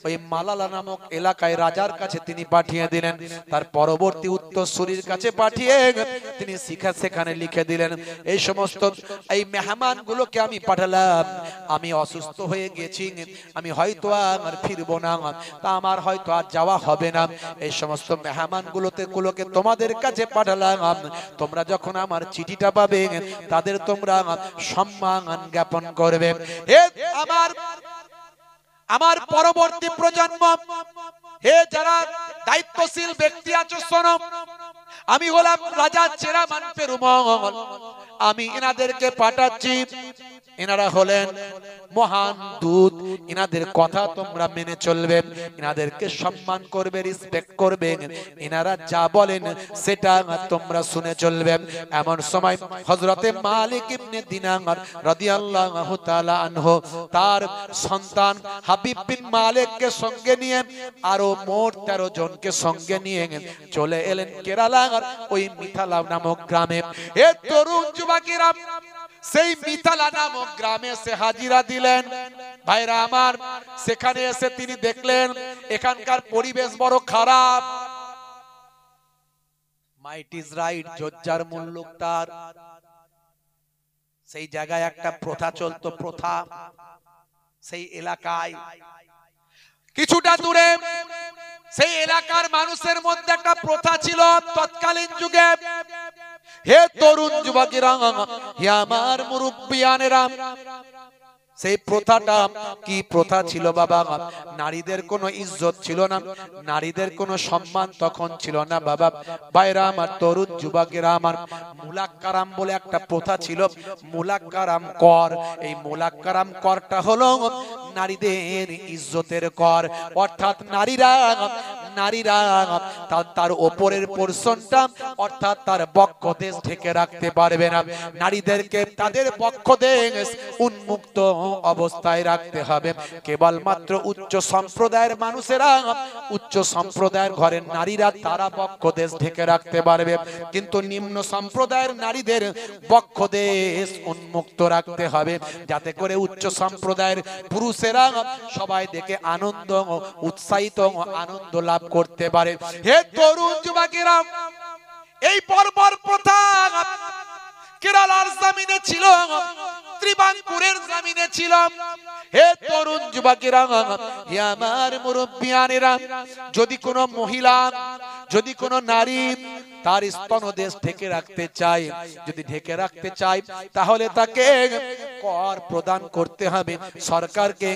ওই মালালা নামক এলাকায় রাজার কাছে তিনি পাঠিয়ে দিলেন। তার পরবর্তী উত্তরসূরির কাছে পাঠিয়ে তিনি সেখানে লিখে দিলেন, এই সমস্ত এই মেহমানগুলোকে আমি পাঠালাম, আমি অসুস্থ হয়ে গেছি, আমি হয়তো আর ফিরবো না, তা আমার হয়তো আর যাওয়া হবে না। এই সমস্ত মেহমানগুলোকে তোমাদের কাছে পাঠালাম, তোমরা যখন আমার চিঠিটা পাবে তাদের তোমরা সম্মান জ্ঞাপন করবে। হে আমার পরবর্তী প্রজন্ম, হে যারা দায়িত্বশীল ব্যক্তি আছো শোনো, আমি হলাম রাজা চেরামান পেরুমল, আমি এনাদেরকে পাঠাচ্ছি। এনারা হলেন মহান দূত, এনাদের কথা তোমরা মেনে চলবে, এনাদেরকে সম্মান করবে, রেসপেক্ট করবে, এনারা যা বলেন সেটা তোমরা শুনে চলবে। এমন সময় হযরতে মালিক ইবনে দিনার রাদিয়াল্লাহু তাআলা আনহু তার সন্তান হাবিব বিন মালিককে সঙ্গে নিয়ে আরো মোট 13 জনকে সঙ্গে নিয়ে চলে এলেন কেরালার ওই মিথালা নামক গ্রামে। এ তরুণ যুবকেরা সেই মিথালা নামক গ্রামে সে হাজিরা দিলেন। ভাইরা আমার, সেখানে এসে তিনি দেখলেন এখানকার পরিবেশ বড় খারাপ। মাইট ইজ রাইট, জজ্জার মুল্লুক তার। সেই জায়গায় একটা প্রথা চলতো, প্রথা সেই এলাকায় কিছুটা দূরে সেই এলাকার মানুষের মধ্যে একটা প্রথা ছিল তৎকালীন যুগে। হে তরুণ যুবকেরা, হে আমার মুরব্বিয়ানেরা, সেই প্রথাটা কি প্রথা ছিল বাবা? নারীদের কোনো ইজ্জত ছিল না, নারীদের কোনো সম্মান তখন ছিল না বাবা। ভাইরা আমার, তরুণ যুবকেরা আমার, মুলাক্কারাম বলে একটা প্রথা ছিল, মুলাক্কারাম কর। এই মুলাক্কারাম করটা হলো নারীদের ইজ্জতের কর, অর্থাৎ নারীরা তার উপরের পোরশনটা অর্থাৎ তার বক্ষদেশ ঢেকে রাখতে পারবে না। নারীদেরকে তাদের বক্ষদেশ উন্মুক্ত অবস্থায় রাখতে হবে। কেবলমাত্র উচ্চ সম্প্রদায়ের মানুষেরা, উচ্চ সম্প্রদায়ের ঘরের নারীরা তারা বক্ষদেশ ঢেকে রাখতে পারবে, কিন্তু নিম্ন সম্প্রদায়ের নারীদের বক্ষদেশ উন্মুক্ত রাখতে হবে, যাতে করে উচ্চ সম্প্রদায়ের পুরুষেরা সবাই দেখে আনন্দ উৎসাহিত আনন্দ লাভ করতে পারে। হে তরুণ যুবকেরা, এই পরপর প্রথা কেরালার জমিনে ছিল, ত্রিবাঙ্কুরের জমিনে ছিল। হে তরুণ যুবকেরা, হে আমার মুরব্বিয়ানেরা, যদি কোনো মহিলা, যদি কোনো নারী তার স্তনদেশ ঢেকে রাখতে চায়, যদি ঢেকে রাখতে চায়, তাহলে তাকে কর প্রদান করতে হবে, সরকারকে,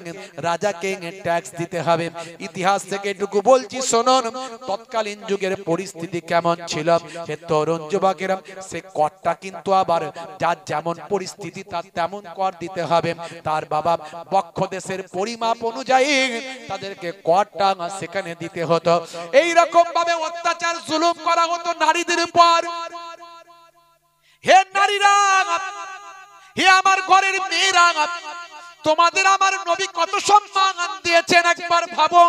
রাজাকে ট্যাক্স দিতে হবে। ইতিহাস থেকে এটুকু বলছি শুনুন, তৎকালীন যুগের পরিস্থিতি কেমন ছিল। হে তরুণ যুবকেরা, সে করটা কিন্তু আবার যার যেমন পরিস্থিতি তার তেমন কর দিতে হবে। তার বাবা বক্ষদেশের পরিমাপ অনুযায়ী তাদেরকে করটা সেখানে দিতে হতো। এই রকম ভাবে অত্যাচার জুলুম করা হতো নারীদের উপর। হে নারীরা, হে আমার ঘরের মেয়েরা, তোমাদের আমার নবী কত সম্মান দিয়েছেন একবার ভাবো।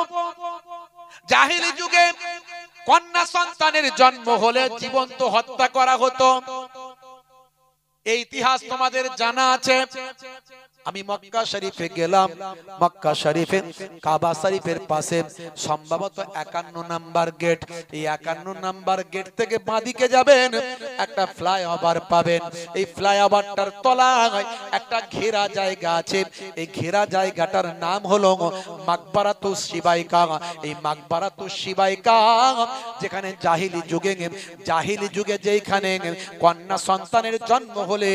জাহিলি যুগে কন্যা সন্তানের জন্ম হলে জীবন্ত হত্যা করা হতো, এই ইতিহাস তোমাদের জানা আছে। আমি মক্কা শরীফে গেলাম, মক্কা শরীফে কাবা শরীফের পাশে সম্ভবত 51 নাম্বার গেট, এই 51 নাম্বার গেট থেকে বাঁদিকে যাবেন, একটা ফ্লাইওভার পাবেন। এই ফ্লাইওভারটার তলায় একটা ঘেরা জায়গা আছে, এই ঘেরা জায়গাটার নাম হলো মাকবারাতুস শিবাইকা। এই মাকবারাতুস শিবাইকা, যেখানে জাহিলি যুগে যেখানে কন্যা সন্তানের জন্ম হলে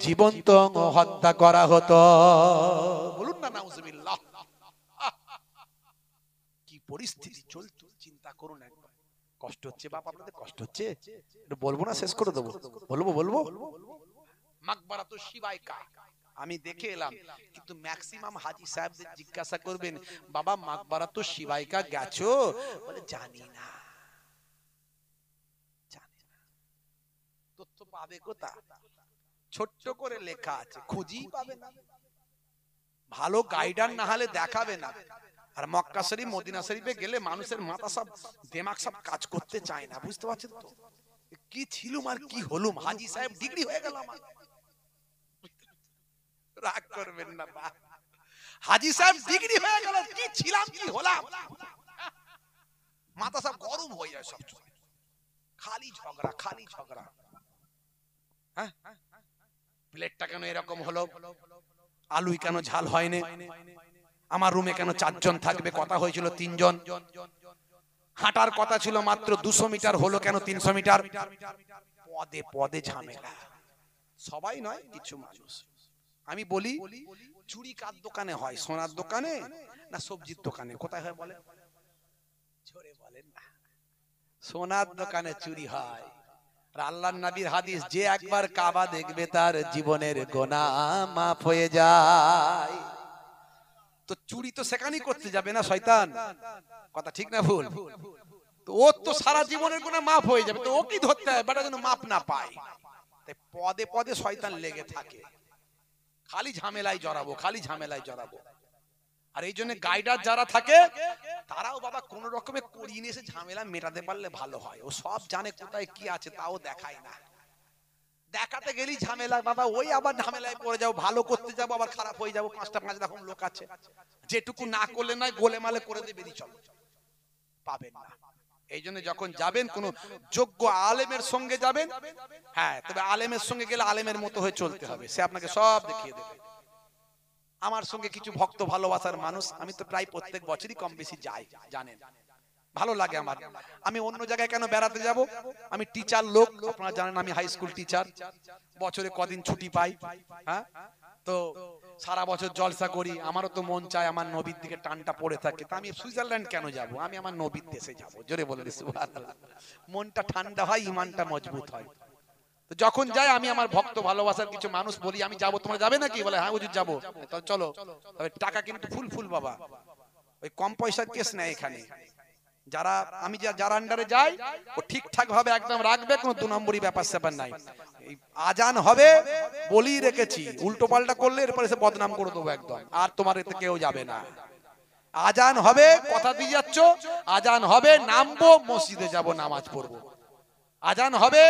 জীবন্ত হত্যা করা হতো। বলুন না নাউজুবিল্লাহ। পরিস্থিতি চলতো চিন্তা করুন একবার। কষ্ট হচ্ছে বাপ আপনাদের? কষ্ট হচ্ছে? বলবো না, শেষ করে দেবো? বলবো। মাকবারাতুশ শিবাইকা আমি দেখে এলাম, কিন্তু ম্যাক্সিমাম হাজী সাহেবদের জিজ্ঞাসা করবেন, বাবা মাকবারাতুশ শিবাইকা গেছো? বলে জানি না। তথ্য পাবে কোথা? ছোট্ট করে লেখা আছে, খুঁজি পাবে না। ভালো গাইডার না হলে দেখাবে না। আর মক্কা শরীফ মদিনা শরীফে গেলে মানুষের মাথা সব দিমাগ সব কাজ করতে চায় না, বুঝতে পারছেন তো? কি ছিলুম আর কি হলুম, হাজী সাহেব ডিগ্রি হয়ে গেল আমার। রাগ করবেন না বা, হাজী সাহেব ডিগ্রি হয়ে গেল, কি ছিলাম কি হলাম, মাথা সব গরম হয়ে যায় সব সময়, খালি ঝগড়া। হ্যাঁ, প্লেটটা কেন এরকম হলো, আলুই কেন ঝাল হয়নি, আমার রুমে কেন 4 জন থাকবে, কথা হয়েছিল 3 জন, হাঁটার কথা ছিল মাত্র 200 মিটার হলো কেন 300 মিটার, পদে পদে ঝামেলা। সবাই নয়, কিছু মানুষ। আমি বলি, চুরি কার দোকানে হয়, সোনার দোকানে না সবজির দোকানে? কোথায় হয় বলেন? জোরে বলেন না। সোনার দোকানে চুরি হয়। আর আল্লাহর নবীর হাদিস, যে একবার কাবা দেখবে তার জীবনের গুনাহ মাফ হয়ে যায়। তো চুরি তো সেখানেই করতে যাবে না শয়তান, কথা ঠিক না ভুল? তো ও তো সারা জীবনের গুনাহ মাফ হয়ে যাবে, তো ও কি ধরতে হয় বেটা যেন মাফ না পায়? তাই পদে পদে শয়তান লেগে থাকে, খালি ঝামেলায় জড়াবো। আর এই জন্য গাইডার যারা থাকে তারাও বাবা কোন রকমে করিয়ে নিয়ে এসে ঝামেলা মেটাতে পারলে ভালো হয়। ও সব জানে কোথায় কি আছে, তাও দেখায় না। দেখাতে গেলি ঝামেলা বাবা, ওই আবার ঝামেলায় পড়ে যাও, ভালো করতে যাবো আবার খারাপ হয়ে যাবো। 5টা 5 রকম লোক আছে, যেটুকু না করলে নয় গোলেমালে করে দিয়ে বেরিয়ে চলো, পাবেন না। এই জন্য যখন যাবেন কোন যোগ্য আলেমের সঙ্গে যাবেন। হ্যাঁ, তবে আলেমের সঙ্গে গেলে আলেমের মতো হয়ে চলতে হবে, সে আপনাকে সব দেখিয়ে দেবে। আমার সঙ্গে কিছু ভক্ত ভালোবাসার মানুষ, আমি তো প্রায় প্রত্যেক বছরই কম বেশি যাই, জানেন, ভালো লাগে আমার। আমি অন্য জায়গায় কেন বেড়াতে যাব? আমি টিচার লোক, আপনারা জানেন আমি হাই স্কুল টিচার, বছরে কদিন ছুটি পাই। হ্যাঁ, তো সারা বছর জলসা করি, আমারও তো মন চায় আমার নবীর দিকে টানটা পড়ে থাকে। তা আমি সুইজারল্যান্ড কেন যাব? আমি আমার নবীর দেশে যাব। জোরে বলে সুবহানাল্লাহ। মনটা ঠান্ডা হয়, ঈমানটা মজবুত হয়। তো যখন যাই আমি আমার ভক্ত ভালোবাসার কিছু মানুষ বলি, আমি যাব, তোমরা যাবে নাকি? বলে হ্যাঁ হুজুর যাবো। তো চলো, তবে টাকা কিন্তু ফুল বাবা, ওই কম পয়সার কেস নেই এখানে। যারা আমি যারা আন্ডারে যাই, ও ঠিকঠাক ভাবে একদম রাখবে, কোনো 2 নম্বরই ব্যাপার স্যাপার নাই। আজান হবে বলি রেখেছি, উল্টো পাল্টা করলে এরপরে সে বদনাম করে দেবো একদম, আর তোমার এতে কেউ যাবে না। আজান হবে, কথা দিয়ে যাচ্ছ, আজান হবে নামবো, মসজিদে যাব, নামাজ পড়বো। আজান হবে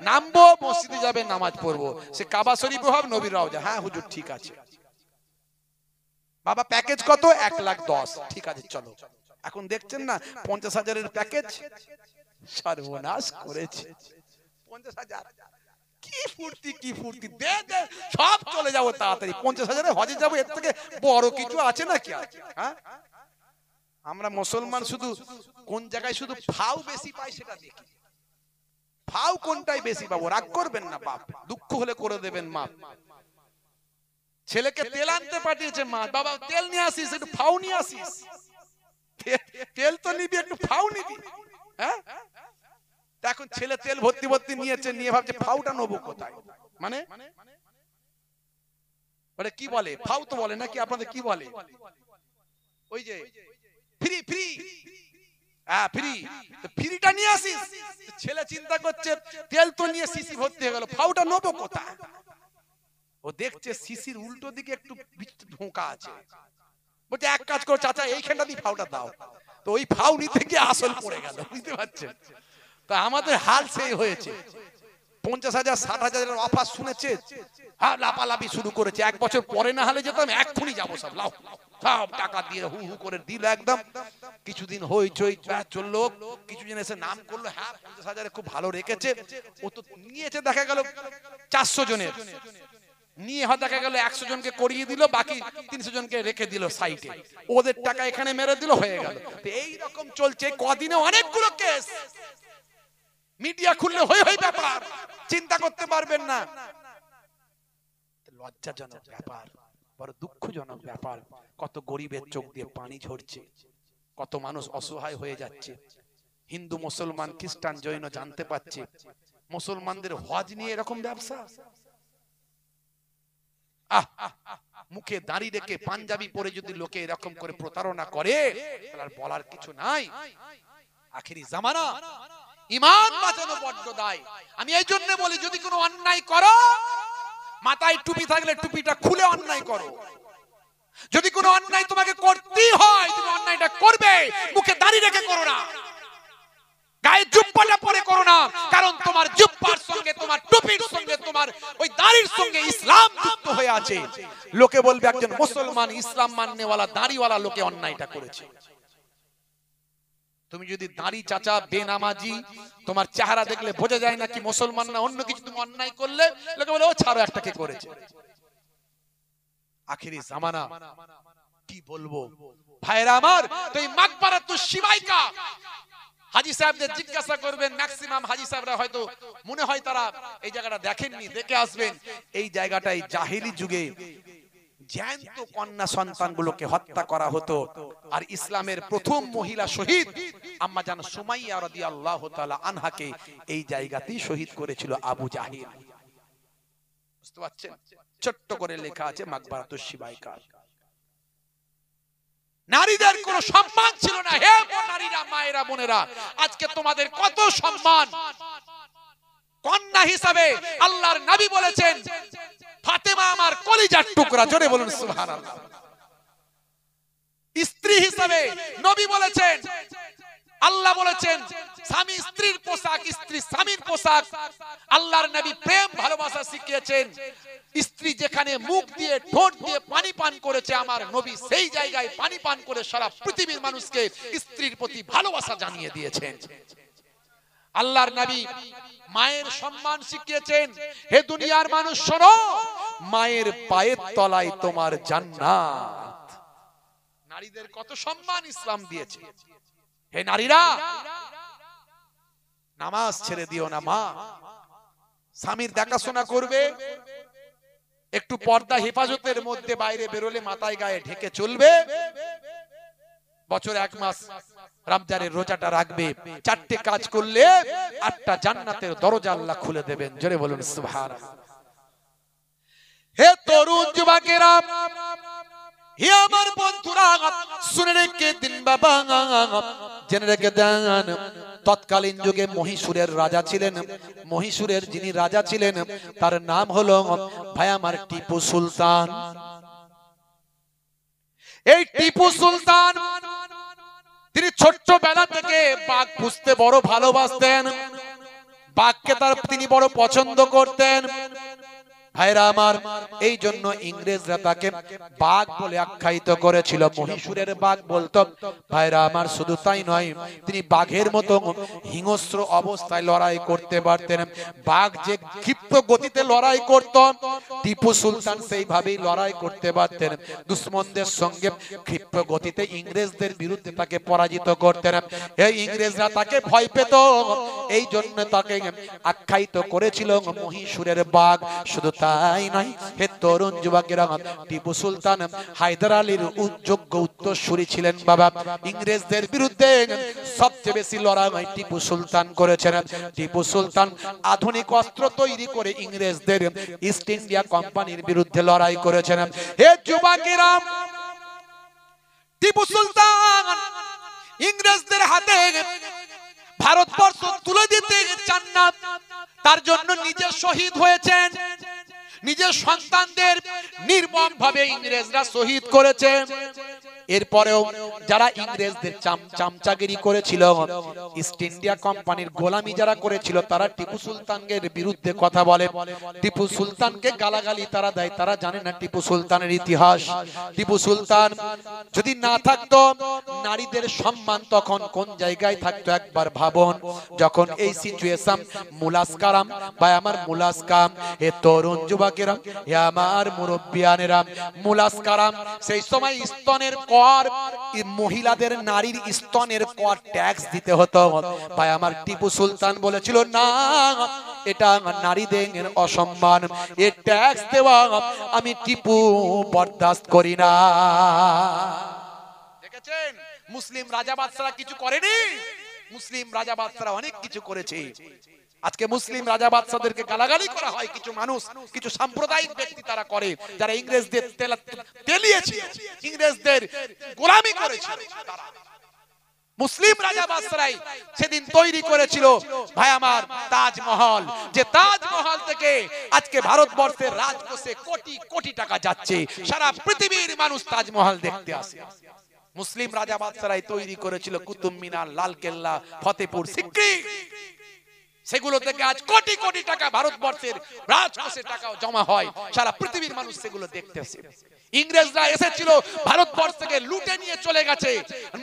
নামবো, মসজিদে যাবে, নামাজ পড়বো, সে কাবা শরীফ হোক নবীর রওজা। হ্যাঁ হুজুর ঠিক আছে। বাবা প্যাকেজ কত? 1,10,000। ঠিক আছে চলো। এখন দেখছেন না 50,000-এর প্যাকেজ, সর্বনাশ করেছে। 50,000 কি ফুর্তি, দে সব চলে যাবো তাড়াতাড়ি। 50,000-এ হজে যাবো, এর থেকে বড় কিছু আছে নাকি? হ্যাঁ, আমরা মুসলমান শুধু কোন জায়গায় শুধু ফাও বেশি পাই সেটা দেখি। ফাও কোনটাই বেশি পাবো? রাগ করবেন না বাপ, দুঃখ হলে করে দেবেন মাপ। ছেলেকে তেল আনতে পাঠিয়েছে মা, বাবা তেল নিয়ে আসিস, একটু ফাও নিয়ে আসিস। তেল তো নিবি, একটু ফাও নিবি। হ্যাঁ, এখন ছেলে তেল ভর্তি নিয়েছে, নিয়ে ভাবছে ফাউটা নেবো কোথায়? মানে কি বলে? ফাউ তো বলে নাকি আপনাদের? কি বলে? ওই যে ফ্রি। হ্যাঁ ফ্রি, ফ্রিটা নিয়ে আসিস। ছেলে চিন্তা করছে তেল তো নিয়ে সিসি ভর্তি হয়ে গেল, ফাউটা নেবো কোথায়? ও দেখছে সিসির উল্টো দিকে একটু ঢোকা আছে, বলছে এক কাজ করো চাচা, এইখানটা দিয়ে ফাউটা দাও। তো ওই ফাউ নিতে গিয়ে আসল পড়ে গেল, বুঝতে পারছেন? তা আমাদের হাল সেই হয়েছে। 50,000 60,000-এর অফার শুনেছে, হ্যাঁ লাপালাপি শুরু করেছে। 1 বছর পরে না হলে যেতাম, এক্ষুনি যাবো সব, লাও সব টাকা দিয়ে হু করে দিল একদম। কিছুদিন হইচই চললো, কিছুদিন এসে নাম করলো, হ্যাঁ 50,000-এ খুব ভালো রেখেছে। ও তো নিয়েছে, দেখা গেল 400 জনের নিয়ে, দেখা গেল 100 জনকে করিয়ে দিল, বাকি 300 জনকে রেখে দিল সাইটে, ওদের টাকা এখানে মেরে দিল, হয়ে গেল। এই রকম চলছে কদিনে অনেকগুলো কেস। মিডিয়া খুললে হই ব্যাপার, চিন্তা করতে পারবেন না। লজ্জাজনক ব্যাপার, বড় দুঃখজনক ব্যাপার। কত গরিবের চোখ দিয়ে পানি ঝরছে, কত মানুষ অসহায় হয়ে যাচ্ছে। হিন্দু মুসলমান খ্রিস্টান জৈন জানতে পারছে মুসলমানদের হজ নিয়ে এরকম ব্যবসা। মুখে দাড়ি রেখে পাঞ্জাবি পরে যদি লোকে এরকম করে প্রতারণা করে তাহলে আর বলার কিছু নাই। আখেরি জামানা, ঈমান বাঁচানো বড্ড দায়। আমি এই জন্য বলি, যদি কোনো অন্যায় করো, মাথায় টুপি থাকলে টুপিটা খুলে অন্যায় করো। যদি কোনো অন্যায় তোমাকে করতেই হয়, তুমি অন্যায়টা করবে, মুখে দাড়ি রেখে করো না, গায়ে জুব্বাটা পরে করো না। কারণ তোমার জুব্বার সঙ্গে, তোমার টুপির সঙ্গে, তোমার ওই দাড়ির সঙ্গে ইসলাম যুক্ত হয়ে আছে। লোকে বলবে একজন মুসলমান ইসলাম মাননেওয়ালা দাড়িওয়ালা লোকে অন্যায়টা করেছে। তুমি যদি দাড়ি চাচা বেনামাজি, তোমার চেহারা দেখলে বোঝা যায় না কি মুসলমান না অন্য কিছু, তুমি অন্যায় করলে লোকে বলে ও ছাড়ো, একটা কে করেছে। আখেরি জামানা, কি বলবো ভাইরা আমার। তো এই মাকবারাতুশ শিবাইকা হাজী সাহেবদের জিজ্ঞাসা করবেন, ম্যাক্সিমাম হাজী সাহেবরা হয়তো মনে হয় তারা এই জায়গাটা দেখেননি, দেখে আসবেন। এই জায়গাটাই জাহেলি যুগে জ্যান্ত কন্যা সন্তানগুলোকে হত্যা করা হতো। আর ইসলামের প্রথম মহিলা শহীদ আম্মা জান সুমাইয়া রাদিয়াল্লাহু তাআলা আনহাকে এই জায়গাতেই শহীদ করেছিল আবু জাহিল। বুঝতে পারছেন? ছোট্ট করে লেখা আছে মাকবারাতুশ শিবাইকা। নারীদের কোনো সম্মান ছিল না। হে নারীরা, মায়েরা, বোনেরা, আজকে তোমাদের কত সম্মান। কন্যা হিসাবে আল্লাহর নবী বলেছেন ফাতেমা আমার কলিজার টুকরা। জোরে বলুন সুবহানাল্লাহ। স্ত্রী হিসাবে নবী বলেছেন, আল্লাহ বলেছেন স্বামী স্ত্রীর পোশাক, স্ত্রী স্বামীর পোশাক। আল্লাহর নবী প্রেম ভালোবাসা শিখিয়েছেন। স্ত্রী যেখানে মুখ দিয়ে ঠোঁট দিয়ে পানি পান করেছে, আমার নবী সেই জায়গায় পানি পান করে সারা পৃথিবীর মানুষকে স্ত্রীর প্রতি ভালোবাসা জানিয়ে দিয়েছেন। আল্লাহর নবী মায়ের সম্মান শিখিয়েছেন। হে দুনিয়ার মানুষ শোনো, মায়ের পায়ের তলায় তোমার জান্নাত। নারীদের কত সম্মান ইসলাম দিয়েছে। হে নারীরা, নামাজ ছেড়ে দিও না মা। স্বামীর দেখাশোনা করবে, একটু পর্দা হেফাজতের মধ্যে বাইরে বেরোলে মাথায় গায়ে ঢেকে চলবে। বছরে 1 মাস রমজানের রোজাটা রাখবে। 4টে কাজ করলে 8টা জান্নাতের দরজা আল্লাহ খুলে দেবেন। জোরে বলুন সুবহানাল্লাহ। হে তরুণ যুবকেরা, হে আমার বন্ধুরা, শুনে রেখে দিন বাবা, জেনে রেখে দেন। তৎকালীন যুগে মহীশূরের রাজা ছিলেন। মহীশূরের যিনি রাজা ছিলেন তার নাম হলো ভাই আমার টিপু সুলতান। এই টিপু সুলতান তিনি ছোট্টবেলা থেকে বাঘ পুষতে বড় ভালোবাসতেন। বাঘকে তিনি বড় পছন্দ করতেন। ভাইরা আমার, এই জন্য ইংরেজরা তাকে বাঘ বলে আখ্যায়িত করেছিল। মহীশূরের বাঘ বলতো। ভাইরা আমার, শুধু তাই নয়, তিনি বাঘের মতো হিংস্র অবস্থায় লড়াই করতে পারতেন। বাঘ যে ক্ষিপ্র গতিতে লড়াই করত, টিপু সুলতান সেইভাবেই লড়াই করতে পারতেন। দুশমনদের সঙ্গে ক্ষিপ্র গতিতে ইংরেজদের বিরুদ্ধে তাকে পরাজিত করতেন। এই ইংরেজরা তাকে ভয় পেত, এই জন্য তাকে আখ্যায়িত করেছিল মহীশূরের বাঘ। শুধু তাই নয়, হে তরুণ যুবকেরা, টিপু সুলতান হায়দার আলীর যোগ্য উত্তরসূরি ছিলেন বাবা। ইংরেজদের বিরুদ্ধে সবচেয়ে বেশি লড়াই টিপু সুলতান করেছেন। টিপু সুলতান আধুনিক অস্ত্র তৈরি করে ইংরেজদের ইস্ট ইন্ডিয়া কোম্পানির বিরুদ্ধে লড়াই করেছেন। হে যুবকেরা, টিপু সুলতান ইংরেজদের হাতে ভারতবর্ষ তুলে দিতে চান না, তার জন্য নিজে শহীদ হয়েছেন। নিজের সন্তানদের নির্মমভাবে ইংরেজরা শহীদ করেছে। এরপরেও যারা ইংরেজদের চামচাগিরি করেছিল, ইস্ট ইন্ডিয়া কোম্পানির গোলামি যারা করেছিল, তারা টিপু সুলতানের বিরুদ্ধে কথা বলে, টিপু সুলতানকে গালাগালি তারা দেয়। তারা জানে না টিপু সুলতানের ইতিহাস। টিপু সুলতান যদি না থাকতো, নারীদের সম্মান তখন কোন জায়গায় থাকতো একবার ভাবুন। যখন এই সিচুয়েশন মুলাস্কারাম বা আমার মুলাস্কাম, এ তরুণ যুবকেরা, এ আমার মুরব্বিয়ানেরা, মুলাস্কারাম সেই সময় স্তনের কর, মহিলাদের নারীর স্তনের কর ট্যাক্স দিতে হতো। ভাই আমার টিপু সুলতান বলেছিল, না, এটা নারীদের অসম্মান, এ ট্যাক্স দেওয়া আমি টিপু বরদাস্ত করি না। দেখেছেন মুসলিম রাজা বাদশারা কিছু করেনি? মুসলিম রাজা বাদশারা অনেক কিছু করেছে। আজকে মুসলিম রাজা বাদশাদেরকে গালাগালি করা হয়, কিছু মানুষ, কিছু সাম্প্রদায়িক ব্যক্তি তারা করে, যারা ইংরেজদের তেলিয়েছে, ইংরেজদের গোলামি করেছে। তারা মুসলিম রাজা বাদশারাই সেদিন তৈরি করেছিল ভাই আমার তাজমহল, যে তাজমহল থেকে আজকে ভারতবর্ষের রাজকোষে কোটি কোটি টাকা যাচ্ছে, সারা পৃথিবীর মানুষ তাজমহল দেখতে আসে। মুসলিম রাজা বাদশারাই তৈরি করেছিল কুতুব মিনার, লালকেল্লা, ফতেপুর সিক্রি, সেগুলো থেকে আজ কোটি কোটি টাকা ভারতবর্ষের রাজকোষে টাকা জমা হয়, সারা পৃথিবীর মানুষ সেগুলো দেখতেছে। ইংরেজরা এসেছিল ভারতবর্ষ থেকে লুটে নিয়ে চলে গেছে,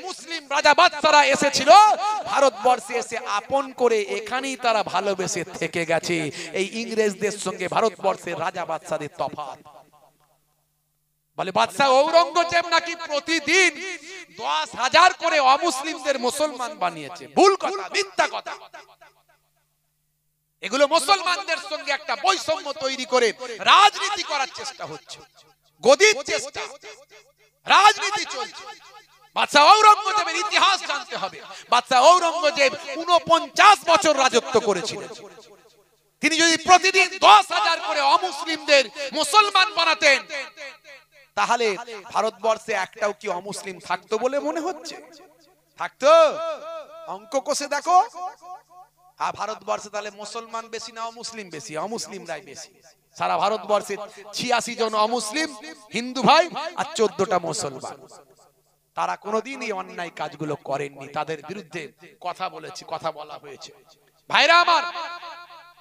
মুসলিম রাজা বাদশারা এসেছিল ভারতবর্ষে এসে আপন করে এখানেই তারা ভালোবেসে থেকে গেছে। এই ইংরেজদের সঙ্গে ভারতবর্ষের রাজা বাদশাদের তফাৎ। বলে বাদশাহ ঔরঙ্গজেব নাকি প্রতিদিন 10,000 করে অমুসলিমদের মুসলমান বানিয়েছে। ভুল কথা, মিথ্যা কথা। এগুলো মুসলমানদের সঙ্গে একটা বৈষম্য তৈরি করে রাজনীতি করার চেষ্টা হচ্ছে, গদির চেষ্টা, রাজনীতি চলছে। বাদশাহ ঔরঙ্গজেবের ইতিহাস জানতে হবে। বাদশাহ ঔরঙ্গজেব 49 বছর রাজত্ব করেছিলেন। তিনি যদি প্রতিদিন 10,000 করে অমুসলিমদের মুসলমান বানাতেন, তাহলে ভারতবর্ষে একটাও কি অমুসলিম থাকতো বলে মনে হচ্ছে? থাকতো? অঙ্ক কষে দেখো। আর ভারতবর্ষে তাহলে মুসলমান বেশি না অমুসলিম বেশি? অমুসলিমরাই বেশি। সারা ভারতবর্ষে 86 জন অমুসলিম হিন্দু ভাই আর 14টা মুসলমান। তারা কোনোদিন এই অন্যায় কাজগুলো করেননি, তাদের বিরুদ্ধে কথা বলেছি, কথা বলা হয়েছে। ভাইরা আমার,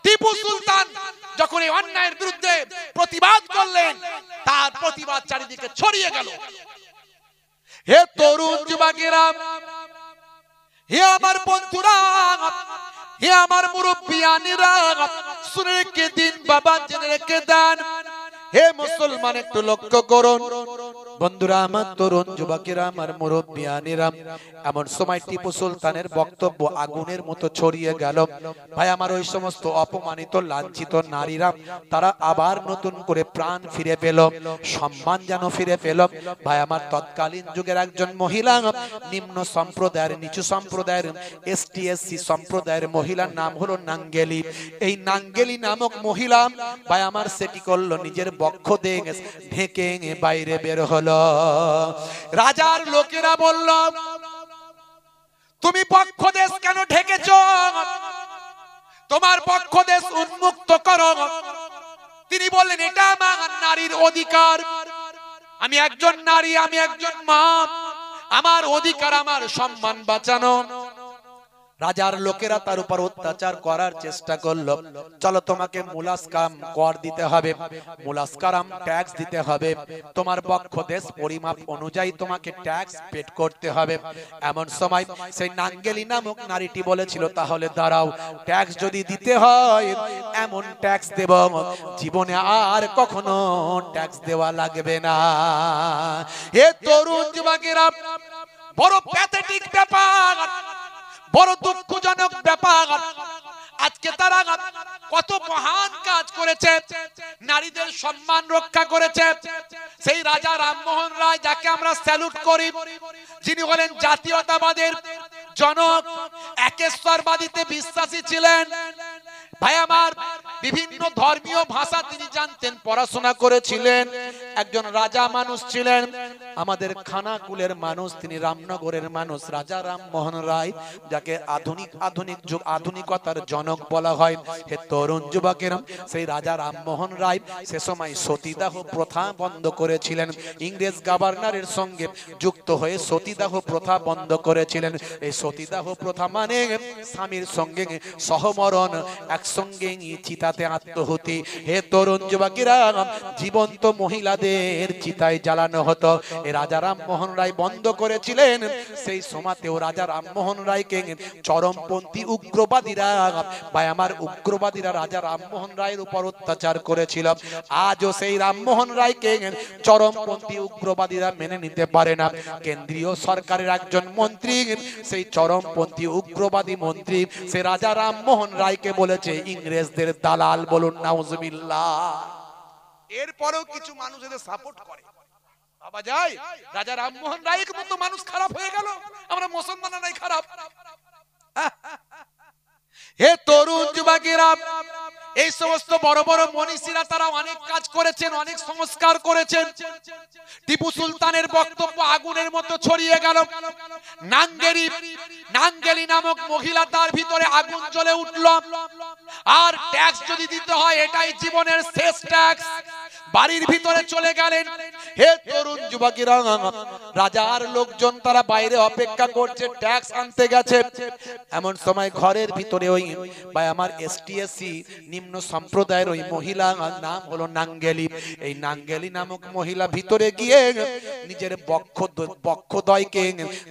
টিপু সুলতান যখন এই অন্যায়ের বিরুদ্ধে প্রতিবাদ করলেন, তার প্রতিবাদ চারিদিকে ছড়িয়ে গেল। হে তরুণ যুবকেরা, হে আমার বন্ধুরা, হে আমার মুরব্বিয়ানিরা, শুনে রেখে দিন বাবা, জেনে রেখে দেন। হে মুসলমান, একটু লক্ষ্য করুন বন্ধুরা আমার, তরুণ যুবকেরা, আমার মুরব্বিয়ানিরা, এমন সময় টিপু সুলতানের বক্তব্য আগুনের মতো ছড়িয়ে গেল। ভাই আমার, ওই সমস্ত অপমানিত লাঞ্ছিত নারীরা তারা আবার নতুন করে প্রাণ ফিরে পেল, সম্মান যেন ফিরে পেল। ভাই আমার, তৎকালীন যুগের একজন মহিলা, নিম্ন সম্প্রদায়ের, নিচু সম্প্রদায়ের, ST/SC সম্প্রদায়ের মহিলার নাম হলো নাঙ্গেলি। এই নাঙ্গেলি নামক মহিলা ভাই আমার, সে কি করলো? নিজের বক্ষ ঢেকে বাইরে বের হলো। রাজার লোকেরা বলল, তুমি পক্ষ দেশ কেন ঢেকেছ? তোমার পক্ষ দেশ উন্মুক্ত করো। তিনি বললেন, এটা আমার নারীর অধিকার, আমি একজন নারী, আমি একজন মা, আমার অধিকার, আমার সম্মান বাঁচানো। রাজার লোকেরা তার উপর অত্যাচার করার চেষ্টা করলো। চলো, তোমাকে মুলাসকাম কর দিতে হবে, মুলাসকারাম ট্যাক্স দিতে হবে, তোমার পক্ষ দেশ পরিমাপ অনুযায়ী তোমাকে ট্যাক্স পেড করতে হবে। এমন সময় সেই নাঙ্গেলি নামক নারীটি বলেছিল, তাহলে দাঁড়াও, ট্যাক্স যদি দিতে হয় এমন ট্যাক্স দেব, জীবনে আর কখনো ট্যাক্স দেওয়া লাগবে না। হে তরুণ যুবকেরা, বড় প্যাথেটিক ব্যাপার, বড় দুঃখজনক ব্যাপার। আজকে তারা কত মহান কাজ করেছে, নারীদের সম্মান রক্ষা করেছে। সেই রাজা রামমোহন রায়, যাকে আমরা স্যালুট করি, যিনি হলেন জাতীয়তাবাদের জনক, একেশ্বরবাদীতে বিশ্বাসী ছিলেন। ভাই আমার, বিভিন্ন ধর্মীয় ভাষা তিনি জানতেন, পড়াশোনা করেছিলেন, একজন রাজা মানুষ ছিলেন, আমাদের খানাকুলের মানুষ, তিনি রামনগরের মানুষ, রাজা রামমোহন রায়, যাকে আধুনিক যুগ, আধুনিকতার জনক বলা হয়। হে তরুণ যুবকেরা, সেই রাজা রামমোহন রায় সে সময় সতীদাহ প্রথা বন্ধ করেছিলেন। ইংরেজ গভর্নরের সঙ্গে যুক্ত হয়ে সতীদাহ প্রথা বন্ধ করেছিলেন। এই সতীদাহ প্রথা মানে স্বামীর সঙ্গে সহমরণ, একসঙ্গে চিতাতে আত্মহুতি। হে তরুণ যুবকেরা, জীবন্ত মহিলাদের চিতায় জ্বালানো হতো। এই রাজা রামমোহন রায় বন্ধ করেছিলেন। সেই সময়তেও রাজা রামমোহন রায়কে চরমপন্থী উগ্রবাদীরা, ভাই আমার, উগ্রবাদীরা রাজা রামমোহন রায়ের উপর অত্যাচার করেছিল। আজও সেই রামমোহন রায়কে চরমপন্থী উগ্রবাদীরা মেনে নিতে পারে না। কেন্দ্রীয় সরকারের একজন মন্ত্রী, সেই চরমপন্থী উগ্রবাদী মন্ত্রী, সে রাজা রামমোহন রায়কে বলেছে ইংরেজদের দালাল। বলুন নাউজুবিল্লাহ। এরপরেও কিছু মানুষ এদের সাপোর্ট করে। বাবা যায় রাজা রামমোহন রায়ের মতো মানুষ খারাপ হয়ে গেল, আমরা মুসলমানরাই খারাপ। হে তরুণ যুবকেরা, এই সমস্ত বড় বড় মনীষীরা তারা অনেক কাজ করেছেন, অনেক সংস্কার করেছেন। টিপু সুলতানের বক্তব্য আগুনের মতো ছড়িয়ে গেল। নাঙ্গেলি নামক মহিলা, তার ভিতরে আগুন জ্বলে উঠল। আর ট্যাক্স যদি দিতে হয় এটাই জীবনের শেষ ট্যাক্স। বাড়ির ভিতরে চলে গেলেন। হে তরুণ যুবকেরা, রাজার লোকজন তারা বাইরে অপেক্ষা করছে, ট্যাক্স আনতে গেছে। এমন সময় ঘরের ভিতরে ওই ভাই আমার এসটিএসসি নিম্ন সম্প্রদায়ের ওই মহিলা, নাম হলো নাঙ্গেলি, এই নাঙ্গেলি নামক মহিলা ভিতরে গিয়ে নিজের বক্ষদ্বয়কে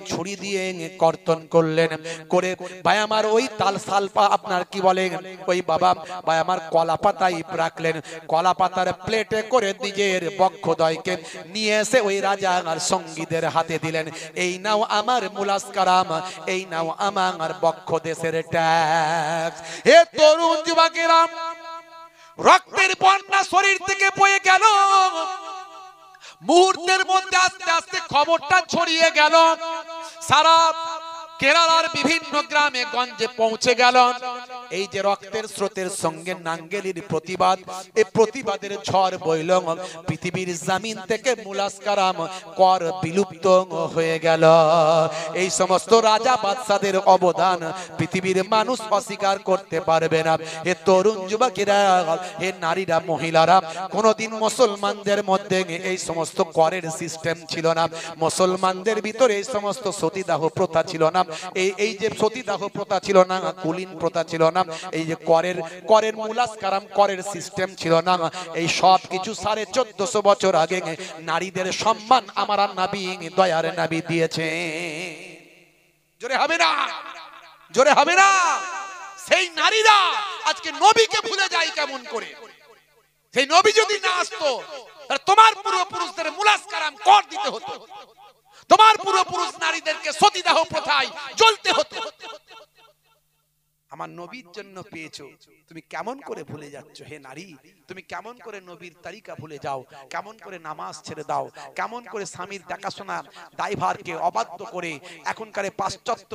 ছুরি দিয়ে কর্তন করলেন। করে ভাই আমার ওই তাল সালপা আপনার কি বলেন ওই বাবা ভাই আমার কলা পাতায় রাখলেন। কলা পাতার প্লেটে করে নিজের বক্ষদ্বয়কে নিয়ে এসে ওই রাজা আর সঙ্গীদের হাতে দিলেন। এই নাও আমার মুলাস্কারাম, এই নাও আমার বক্ষ দেশের ট্যাক্স। হে তরুণ যুবকেরা, রক্তের বন্যা শরীর থেকে বয়ে গেল। মুহূর্তের মধ্যে আস্তে আস্তে খবরটা ছড়িয়ে গেল, সারা কেরালার বিভিন্ন গ্রামে গঞ্জে পৌঁছে গেল। এই যে রক্তের স্রোতের সঙ্গে নাঙ্গেলির প্রতিবাদ, এই প্রতিবাদের ঝড় বইল। পৃথিবীর জমিন থেকে মুলাস্কারাম কর বিলুপ্ত হয়ে গেল। এই সমস্ত রাজা বাদশাদের অবদান পৃথিবীর মানুষ অস্বীকার করতে পারবে না। হে তরুণ যুবকেরা, হে নারীরা, মহিলারা, কোনোদিন মুসলমানদের মধ্যে এই সমস্ত করের সিস্টেম ছিল না। মুসলমানদের ভিতরে এই সমস্ত সতীদাহ প্রথা ছিল না। এই যে সতীদাহ প্রথা ছিল না, কুলীন প্রথা ছিল না, এই যে করের মুলাস্কারাম করের সিস্টেম ছিল না। এই সব কিছু 1450 বছর আগে নারীদের সম্মান আমার নবী, দয়ার নবী দিয়েছে। জোরে হবে না, জোরে হবে না। সেই নারীরা আজকে নবীকে ভুলে যায় কেমন করে? সেই নবী যদি না আসতো, তোমার পূর্বপুরুষদের মুলাস্কারাম কর দিতে হতো, তোমার পূর্বপুরুষ নারীদেরকে সতীদাহ প্রথায় জ্বলতে হতো। আমার নবীর জন্য পেয়েছো, তুমি কেমন করে ভুলে যাচ্ছ? হে নারী, তুমি কেমন করে নবীর তরিকা ভুলে যাও? কেমন করে নামাজ ছেড়ে দাও? কেমন করে স্বামীর দেখাশোনা দায়ভারকে অবাধ্য করে এখনকার পাশ্চাত্য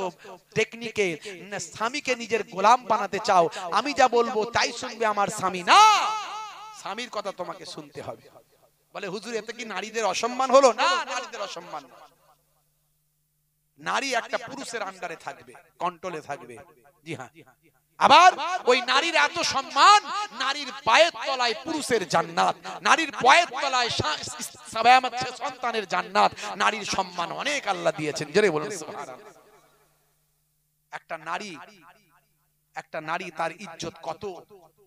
টেকনিকে স্বামীকে নিজের গোলাম বানাতে চাও? আমি যা বলবো তাই শুনবে আমার স্বামী। না, স্বামীর কথা তোমাকে শুনতে হবে। বলে হুজুর এতে কি নারীদের অসম্মান হলো? না, নারীদের অসম্মান। নারী একটা পুরুষের আন্ডারে থাকবে, কন্ট্রোলে থাকবে। জি হ্যাঁ। আবার ওই নারীর এত সম্মান, নারীর পায়ের তলায় পুরুষের জান্নাত, নারীর পায়ের তলায় সন্তানের জান্নাত। নারীর সম্মান অনেক আল্লাহ দিয়েছেন। জোরে বলুন সুবহানাল্লাহ। একটা নারী তার ইজ্জত কত,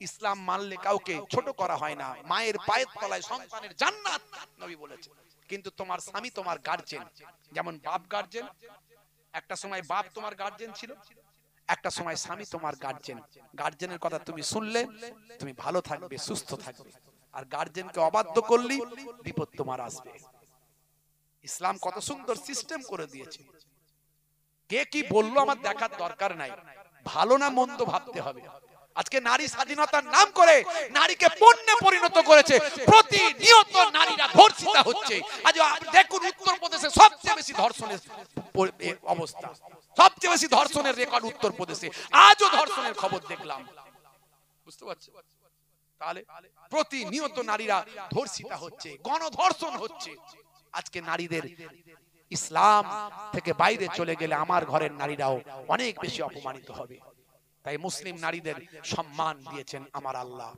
ইসলাম মানলে কাউকে ছোট করা হয় না। মায়ের পায়ের তলায় সন্তানের জান্নাত নবী বলেছেন। কিন্তু তোমার স্বামী তোমার গার্জেন, যেমন বাপ গার্জেন। একটা সময় বাপ তোমার গার্জেন ছিল, একটা সময় স্বামী তোমার গার্জেন। গার্জেনের কথা তুমি শুনলে তুমি ভালো থাকবে, সুস্থ থাকবে। আর গার্জেনকে অবাধ্য করলে বিপদ তোমার আসবে। ইসলাম কত সুন্দর সিস্টেম করে দিয়েছে। কে কি বললো আমার দেখার দরকার নাই, ভালো না মন্দ ভাবতে হবে। আজকে নারী স্বাধীনতার নাম করে নারীকে পণ্যে পরিণত করেছে। প্রতিনিয়ত নারীরা ধর্ষিতা হচ্ছে। আজ দেখুন উত্তরপ্রদেশে সবচেয়ে বেশি ধর্ষণের অবস্থা, সবচেয়ে বেশি ধর্ষণের রেকর্ড উত্তরপ্রদেশে। আজও ধর্ষণের খবর দেখলাম। বুঝতে পারছেন? তাহলে প্রতিনিয়ত নারীরা ধর্ষিতা হচ্ছে, গণধর্ষণ হচ্ছে। আজকে নারীদের ইসলাম থেকে বাইরে চলে গেলে আমার ঘরের নারীরাও অনেক বেশি অপমানিত হবে। তাই মুসলিম নারীদের সম্মান দিয়েছেন আমার আল্লাহ,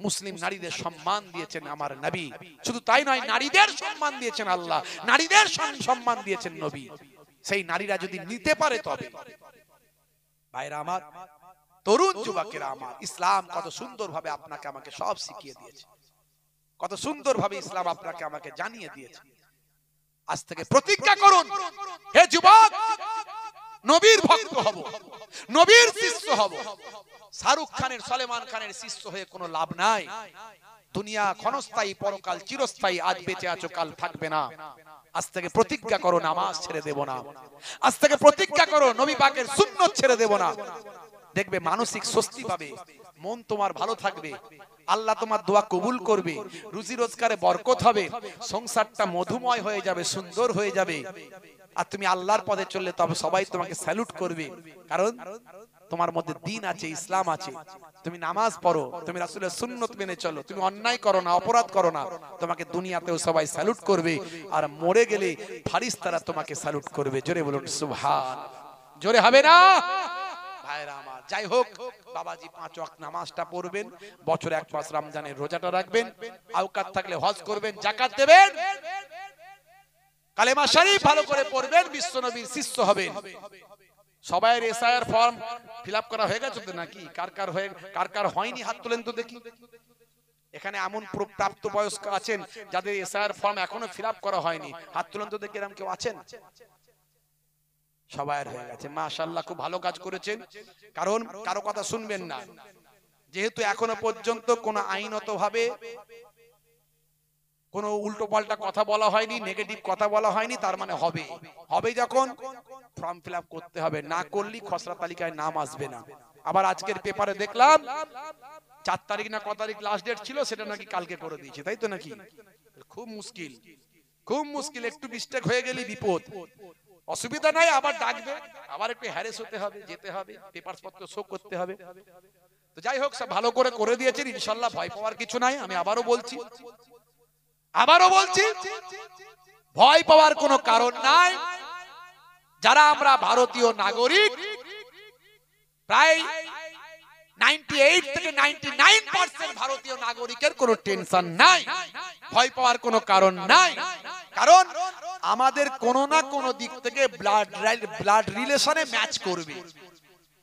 মুসলিম নারীদের সম্মান দিয়েছেন আমার নবী। শুধু তাই নয়, নারীদের সম্মান দিয়েছেন আল্লাহ, নারীদের সম্মান দিয়েছেন নবী। সেই নারীরা যদি নিতে পারে তবে। ভাইরা আমার, তরুণ যুবকেরা আমার, ইসলাম কত সুন্দরভাবে আপনাকে আমাকে সব শিখিয়ে দিয়েছে, কত সুন্দরভাবে ইসলাম আপনাকে আমাকে জানিয়ে দিয়েছে। আজ থেকে প্রতিজ্ঞা করুন, হে যুবক, নবীর ভক্ত হব, নবীর শিষ্য হব। শাহরুখ খানের, সলমান খানের শিষ্য হয়ে কোনো লাভ নাই। দুনিয়া ক্ষণস্থায়ী, পরকাল চিরস্থায়ী। আজ বেঁচে আছো, কাল থাকবে না। আজ থেকে প্রতিজ্ঞা করো, নামাজ ছেড়ে দেব না। আজ থেকে প্রতিজ্ঞা করো, নবী পাকের সুন্নাত ছেড়ে দেব না। দেখবে মানসিক স্বস্তি পাবে, মন তোমার ভালো থাকবে। আল্লাহ তোমার দোয়া কবুল করবে, রুজি রোজগারে বরকত হবে, সংসারটা মধুময় হয়ে যাবে, সুন্দর হয়ে যাবে। আর তুমি আল্লাহর পথে চললে তবে সবাই তোমাকে স্যালুট করবে, কারণ তোমার মধ্যে দ্বীন আছে, ইসলাম আছে, তুমি নামাজ পড়ো, তুমি রাসূলের সুন্নাত মেনে চলো, তুমি অন্যায় করো না, অপরাধ করো না, তোমাকে দুনিয়াতেও সবাই স্যালুট করবে, আর মরে গেলে ফারিস্তারা তোমাকে স্যালুট করবে। জোরে বলুন সুবহান। জোরে হবে না ভাইরা আমার? যাই হোক, বাবাজি 5 ওয়াক্ত নামাজটা পড়বেন, বছরে 1 মাস রমজানের রোজাটা রাখবেন, আওকাত থাকলে হজ করবেন, যাকাত দেবেন, কালেমা শরীফ ভালো করে পড়বেন, বিশ্বনবীর শিষ্য হবেন। সবাই এসআইআর ফর্ম ফিলআপ করা হয়ে গেছে তো নাকি? কার কার হয়নি হাত তোলেন তো দেখি। এখানে এমন প্রাপ্তবয়স্ক আছেন যাদের এসআইআর ফর্ম এখনো ফিলআপ করা হয়নি, হাত তোলেন তো দেখি। এরকম কেউ আছেন? সবার হয়ে গেছে, মাশাআল্লাহ, খুব ভালো কাজ করেছেন। কারণ কারো কথা শুনবেন না, যেহেতু এখনো পর্যন্ত কোনো আইনত ভাবে কোনো উল্টো পাল্টা কথা বলা হয়নি, নেগেটিভ কথা বলা হয়নি, তার মানে হবে। হবে যখন ফর্ম ফিলআপ করতে হবে, না করলে খসড়া তালিকায় নাম আসবে না। আবার আজকের পেপারে দেখলাম 4 তারিখ না কত তারিখ লাস্ট ডেট ছিল, সেটা নাকি কালকে করে দিয়েছে, তাই তো নাকি? খুব মুশকিল, খুব মুশকিল, একটু মিস্টেক হয়ে গেলে বিপদ। অসুবিধা নাই, আবার ডাকবে, আবার একটু হ্যারেস হতে হবে, যেতে হবে, পেপারস পত্র শো করতে হবে। তো যাই হোক, সব ভালো করে দিয়েছেন ইনশাআল্লাহ, ভয় পাওয়ার কিছু নাই। আমি আবারও বলছি ভয় পাওয়ার কোনো কারণ নাই। যারা আমরা ভারতীয় নাগরিক, প্রায় 98 থেকে 99% ভারতীয় নাগরিকের কোনো টেনশন নাই, ভয় পাওয়ার কোনো কারণ নাই। কারণ আমাদের কোনো না কোনো দিক থেকে ব্লাড রিলেশনে ম্যাচ করবে,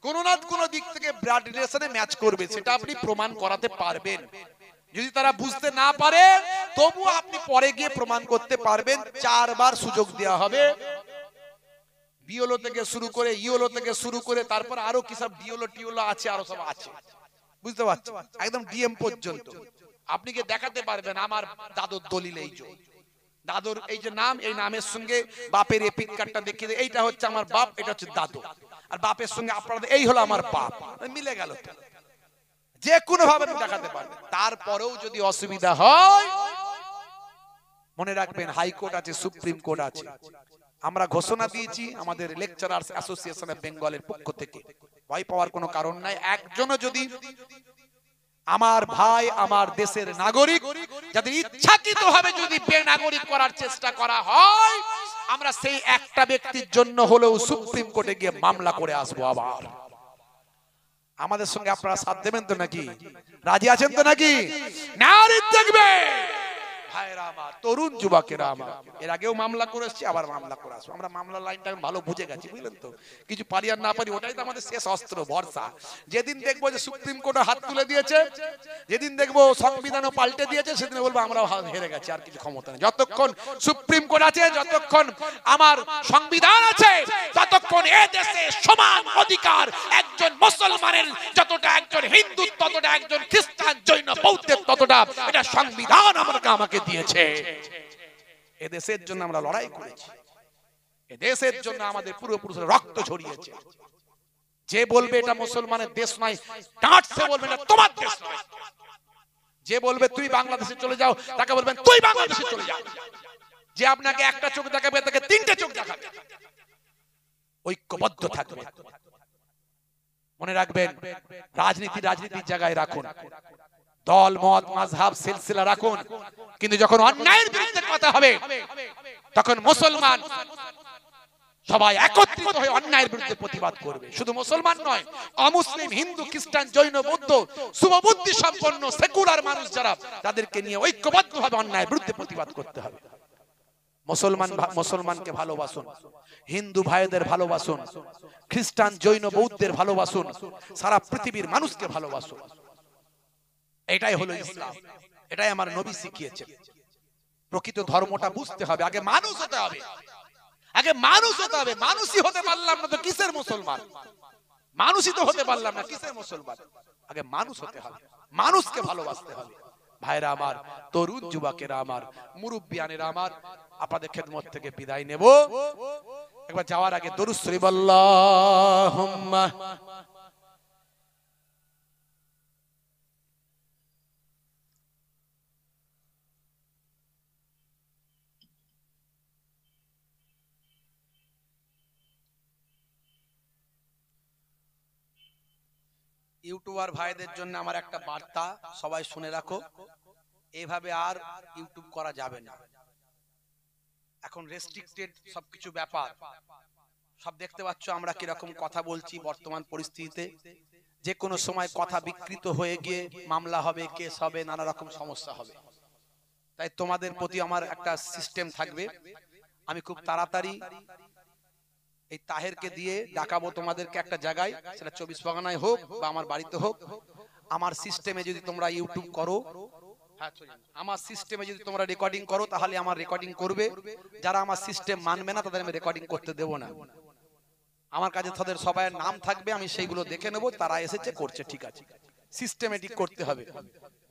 কোনো না কোনো দিক থেকে ব্লাড রিলেশনে ম্যাচ করবে, সেটা আপনি প্রমাণ করাতে পারবেন। যদি তারা বুঝতে না পারে, তবু আপনি পরে গিয়ে প্রমাণ করতে পারবেন। 4 বার সুযোগ দেওয়া হবে, বিওলো থেকে শুরু করে, ইওলো থেকে শুরু করে, তারপর আরো কি সব ডিওলো টিওলো আছে, আরো সব আছে, বুঝতে পারছেন? একদম ডিএম পর্যন্ত আপনি কি দেখাতে পারবেন আমার দাদুর দলিল, এই যে দাদুর এই যে নাম, এই নামের সঙ্গে বাপের এপিক কার্ডটা দেখিয়ে দেয়, এইটা হচ্ছে আমার বাপ, এটা হচ্ছে দাদু, আর বাপের সঙ্গে আপনাদের এই হলো আমার বাপ, মিলে গেল। যে কোনো ভাবে দেখাতে পারবেন। তারপরেও যদি অসুবিধা হয়, মনে রাখবেন হাইকোর্ট আছে, সুপ্রিম কোর্ট আছে। আমরা ঘোষণা দিয়েছি আমাদের লেকচারার্স অ্যাসোসিয়েশন অফ বেঙ্গলের পক্ষ থেকে, ভয় পাওয়ার কোনো কারণ নাই। একজনও যদি আমার ভাই, আমার দেশের নাগরিক, যাদের ইচ্ছাকৃতভাবে যদি বেনাগরিক করার চেষ্টা করা হয়, আমরা সেই একটা ব্যক্তির জন্য হলেও সুপ্রিম কোর্টে গিয়ে মামলা করে আসবো। আবার আমাদের সঙ্গে আপনারা সাথ দেবেন তো নাকি? রাজি আছেন তো নাকি? নারী দেখবে ভাইরা আমার, তরুণ যুবকেরা আমার, এর আগেও মামলা করে এসেছি, আবার মামলা করে আসবো। আমরা মামলার লাইনটা ভালো বুঝে গেছি, বুঝলেন তো? কিছু পারি আর না পারি, ওটাই তো আমাদের শেষ অস্ত্র, ভরসা। যেদিন দেখবো যে সুপ্রিম কোর্টে হাত তুলে দিয়েছে, যেদিন দেখবো সংবিধানও পাল্টে দিয়েছে, সেদিন বলবো আমরাও হেরে গেছি, আর কিছু ক্ষমতা নেই। যতক্ষণ সুপ্রিম কোর্ট আছে, যতক্ষণ আমার সংবিধান আছে, ততক্ষণ এ দেশে সমান অধিকার একজন মুসলমানের যতটা একজন হিন্দু, ততটা একজন খ্রিস্টান, জৈন, বৌদ্ধের ততটা, এটা সংবিধান আমাকে দিয়েছে। এ দেশের জন্য আমরা লড়াই করেছি, এ দেশের জন্য আমাদের পূর্বপুরুষের রক্ত ঝরিয়েছে। যে বলবে এটা মুসলমানের দেশ নয়, ডাঁটছে বলবে না তোমার দেশ নয়। যে বলবে তুই বাংলাদেশে চলে যাও, তাকে বলবেন তুই বাংলাদেশে চলে যাও। যে আপনাকে একটা চোখ দেখাবে, তাকে 3টে চোখ দেখাবে। ঐক্যবদ্ধ থাকবে। মনে রাখবেন, রাজনীতির জায়গায় রাখুন, দল মত মাযহাব সিলসিলা রাখুন, কিন্তু যখন অন্যায়ের বিরুদ্ধে কথা হবে, তখন মুসলমান সবাই একত্রিত হয়ে অন্যায়ের বিরুদ্ধে প্রতিবাদ করবে। শুধু মুসলমান নয়, অমুসলিম, হিন্দু, খ্রিস্টান, জৈন, বৌদ্ধ, শুভবুদ্ধি সম্পন্ন সেকুলার মানুষ যারা, তাদেরকে নিয়ে ঐক্যবদ্ধভাবে অন্যায়ের বিরুদ্ধে প্রতিবাদ করতে হবে। মুসলমানকে ভালোবাসুন, হিন্দু ভাইদের ভালোবাসুন, খ্রিস্টান, জৈন, বৌদ্ধের ভালোবাসুন, সারা পৃথিবীর মানুষকে ভালোবাসুন। এটাই হলো ইসলাম, এটাই আমার নবী শিখিয়েছেন। প্রকৃত ধর্মটা বুঝতে হবে, আগে মানুষ হতে হবে, আগে মানুষ হতে হবে। মানুষই হতে পারলাম না তো কিসের মুসলমান? মানুষই তো হতে পারলাম না, কিসের মুসলমান? আগে মানুষ হতে হবে, মানুষকে ভালোবাসতে হবে। ভাইরা আমার, তরুণ যুবকেরা আমার, মুরব্বিয়ানেরা আমার, আপনাদের খেদমত থেকে বিদায় নেব। একবার যাওয়ার আগে দরুদ শরীফ আল্লাহুম্মা ইউটিউবার ভাইদের জন্য আমার একটা বার্তা, সবাই শুনে রাখো, এইভাবে আর ইউটিউব করা যাবে না। এখন রেস্ট্রিক্টেড সবকিছু ব্যাপার, সব দেখতে পাচ্ছ আমরা কিরকম কথা বলছি বর্তমান পরিস্থিতিতে। যে কোনো সময় কথা বিকৃত হয়ে গিয়ে মামলা হবে, কেস হবে, নানা রকম সমস্যা হবে। তাই তোমাদের প্রতি আমার একটা সিস্টেম থাকবে, আমি খুব তাড়াতাড়ি এই তাহেরকে দিয়ে ডাকাবো তোমাদেরকে একটা জায়গায়, সেটা 24 পরগনায় হোক বা আমার বাড়িতে হোক। আমার সিস্টেমে যদি তোমরা ইউটিউব করো, আমার সিস্টেমে যদি তোমরা রেকর্ডিং করো, তাহলে আমার রেকর্ডিং করবে। যারা আমার সিস্টেম মানবে না তাদের আমি রেকর্ডিং করতে দেবো না। আমার কাছে তাদের সবাইয়ের নাম থাকবে, আমি সেইগুলো দেখে নেবো, তারা এসেছে করছে, ঠিক আছে। সিস্টেমেটিক করতে হবে,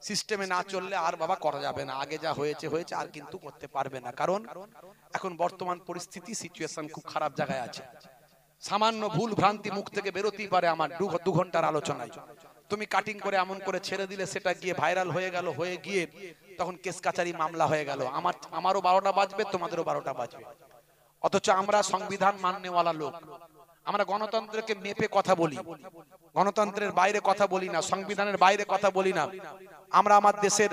সিস্টেমে না চললে আর বাবা করা যাবে না। আগে যা হয়েছে হয়েছে, আর কিন্তু করতে পারবে না। কারণ এখন বর্তমান পরিস্থিতি, সিচুয়েশন খুব খারাপ জায়গায় আছে। সামান্য ভুল ভ্রান্তি মুখ থেকে বেরোতেই পারে আমার 2 ঘন্টার আলোচনায়। তুমি কাটিং করে এমন করে ছেড়ে দিলে, সেটা গিয়ে ভাইরাল হয়ে গেল, হয়ে গিয়ে তখন কেস কাচারি মামলা হয়ে গেল। আমারও 12টা বাজবে, তোমাদেরও 12টা বাজবে। অথচ আমরা সংবিধান মাননেওয়ালা লোক, আমরা গণতন্ত্রকে মেপে কথা বলি, গণতন্ত্রের বাইরে কথা বলি না, সংবিধানের বাইরে কথা বলি না। আমরা আমার দেশের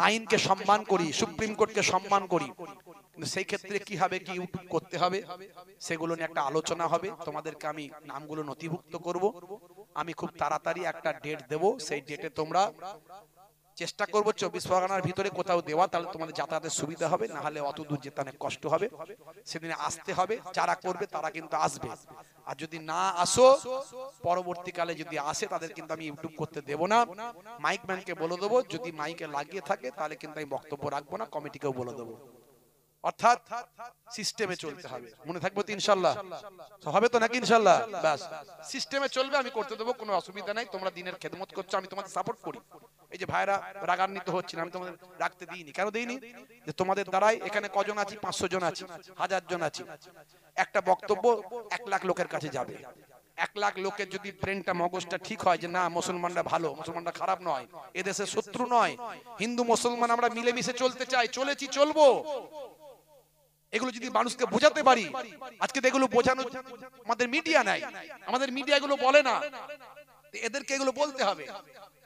আইনকে সম্মান করি, সুপ্রিম কোর্টকে সম্মান করি। কিন্তু সেই ক্ষেত্রে কি হবে, কি ইউটিউব করতে হবে, সেগুলো নিয়ে একটা আলোচনা হবে। তোমাদেরকে আমি নামগুলো নথিভুক্ত করব। আমি খুব তাড়াতাড়ি একটা ডেট দেব, সেই ডেটে তোমরা চেষ্টা করবো 24 পরগনার ভিতরে কোথাও দেওয়া, তাহলে তোমাদের যাতায়াতের সুবিধা হবে। না হলে অত দূর যেতে অনেক কষ্ট হবে, সেদিনে আসতে হবে। যারা করবে তারা কিন্তু আসবে, আর যদি না আসো, পরবর্তীকালে যদি আসে, তাদের কিন্তু আমি ইউটিউব করতে দেব না। মাইক ম্যানকে বলে দেবো, যদি মাইকে লাগিয়ে থাকে তাহলে কিন্তু আমি বক্তব্য রাখবো না, কমিটিকেও বলে দেবো। অর্থাৎ সিস্টেমে চলতে হবে, মনে থাকবে তো ইনশাআল্লাহ? হবে তো নাকি ইনশাআল্লাহ? ব্যাস, সিস্টেমে চলবে, আমি করতে দেবো, কোনো অসুবিধা নাই। তোমরা দিনের খেদমত করছো, আমি তোমাদের সাপোর্ট করি। এই যে ভাইরা রাগান্বিত হচ্ছে না, আমি তোমাদের রাখতে দিইনি। কেন দিইনি? যে তোমাদের দ্বারাই এখানে কজন আছি, 500 জন আছি, 1000 জন আছি, একটা বক্তব্য 1 লাখ লোকের কাছে যাবে। 1 লাখ লোকের যদি ব্রেনটা, মগজটা ঠিক হয় যে না, মুসলমানরা ভালো, মুসলমানরা খারাপ নয়, এদেশের শত্রু নয়, হিন্দু মুসলমান আমরা মিলেমিশে চলতে চাই, চলেছি, চলবো, এগুলো যদি মানুষকে বোঝাতে পারি। আজকে এগুলো বোঝানো আমাদের মিডিয়া নাই, আমাদের মিডিয়া এগুলো বলে না, এদেরকে এগুলো বলতে হবে।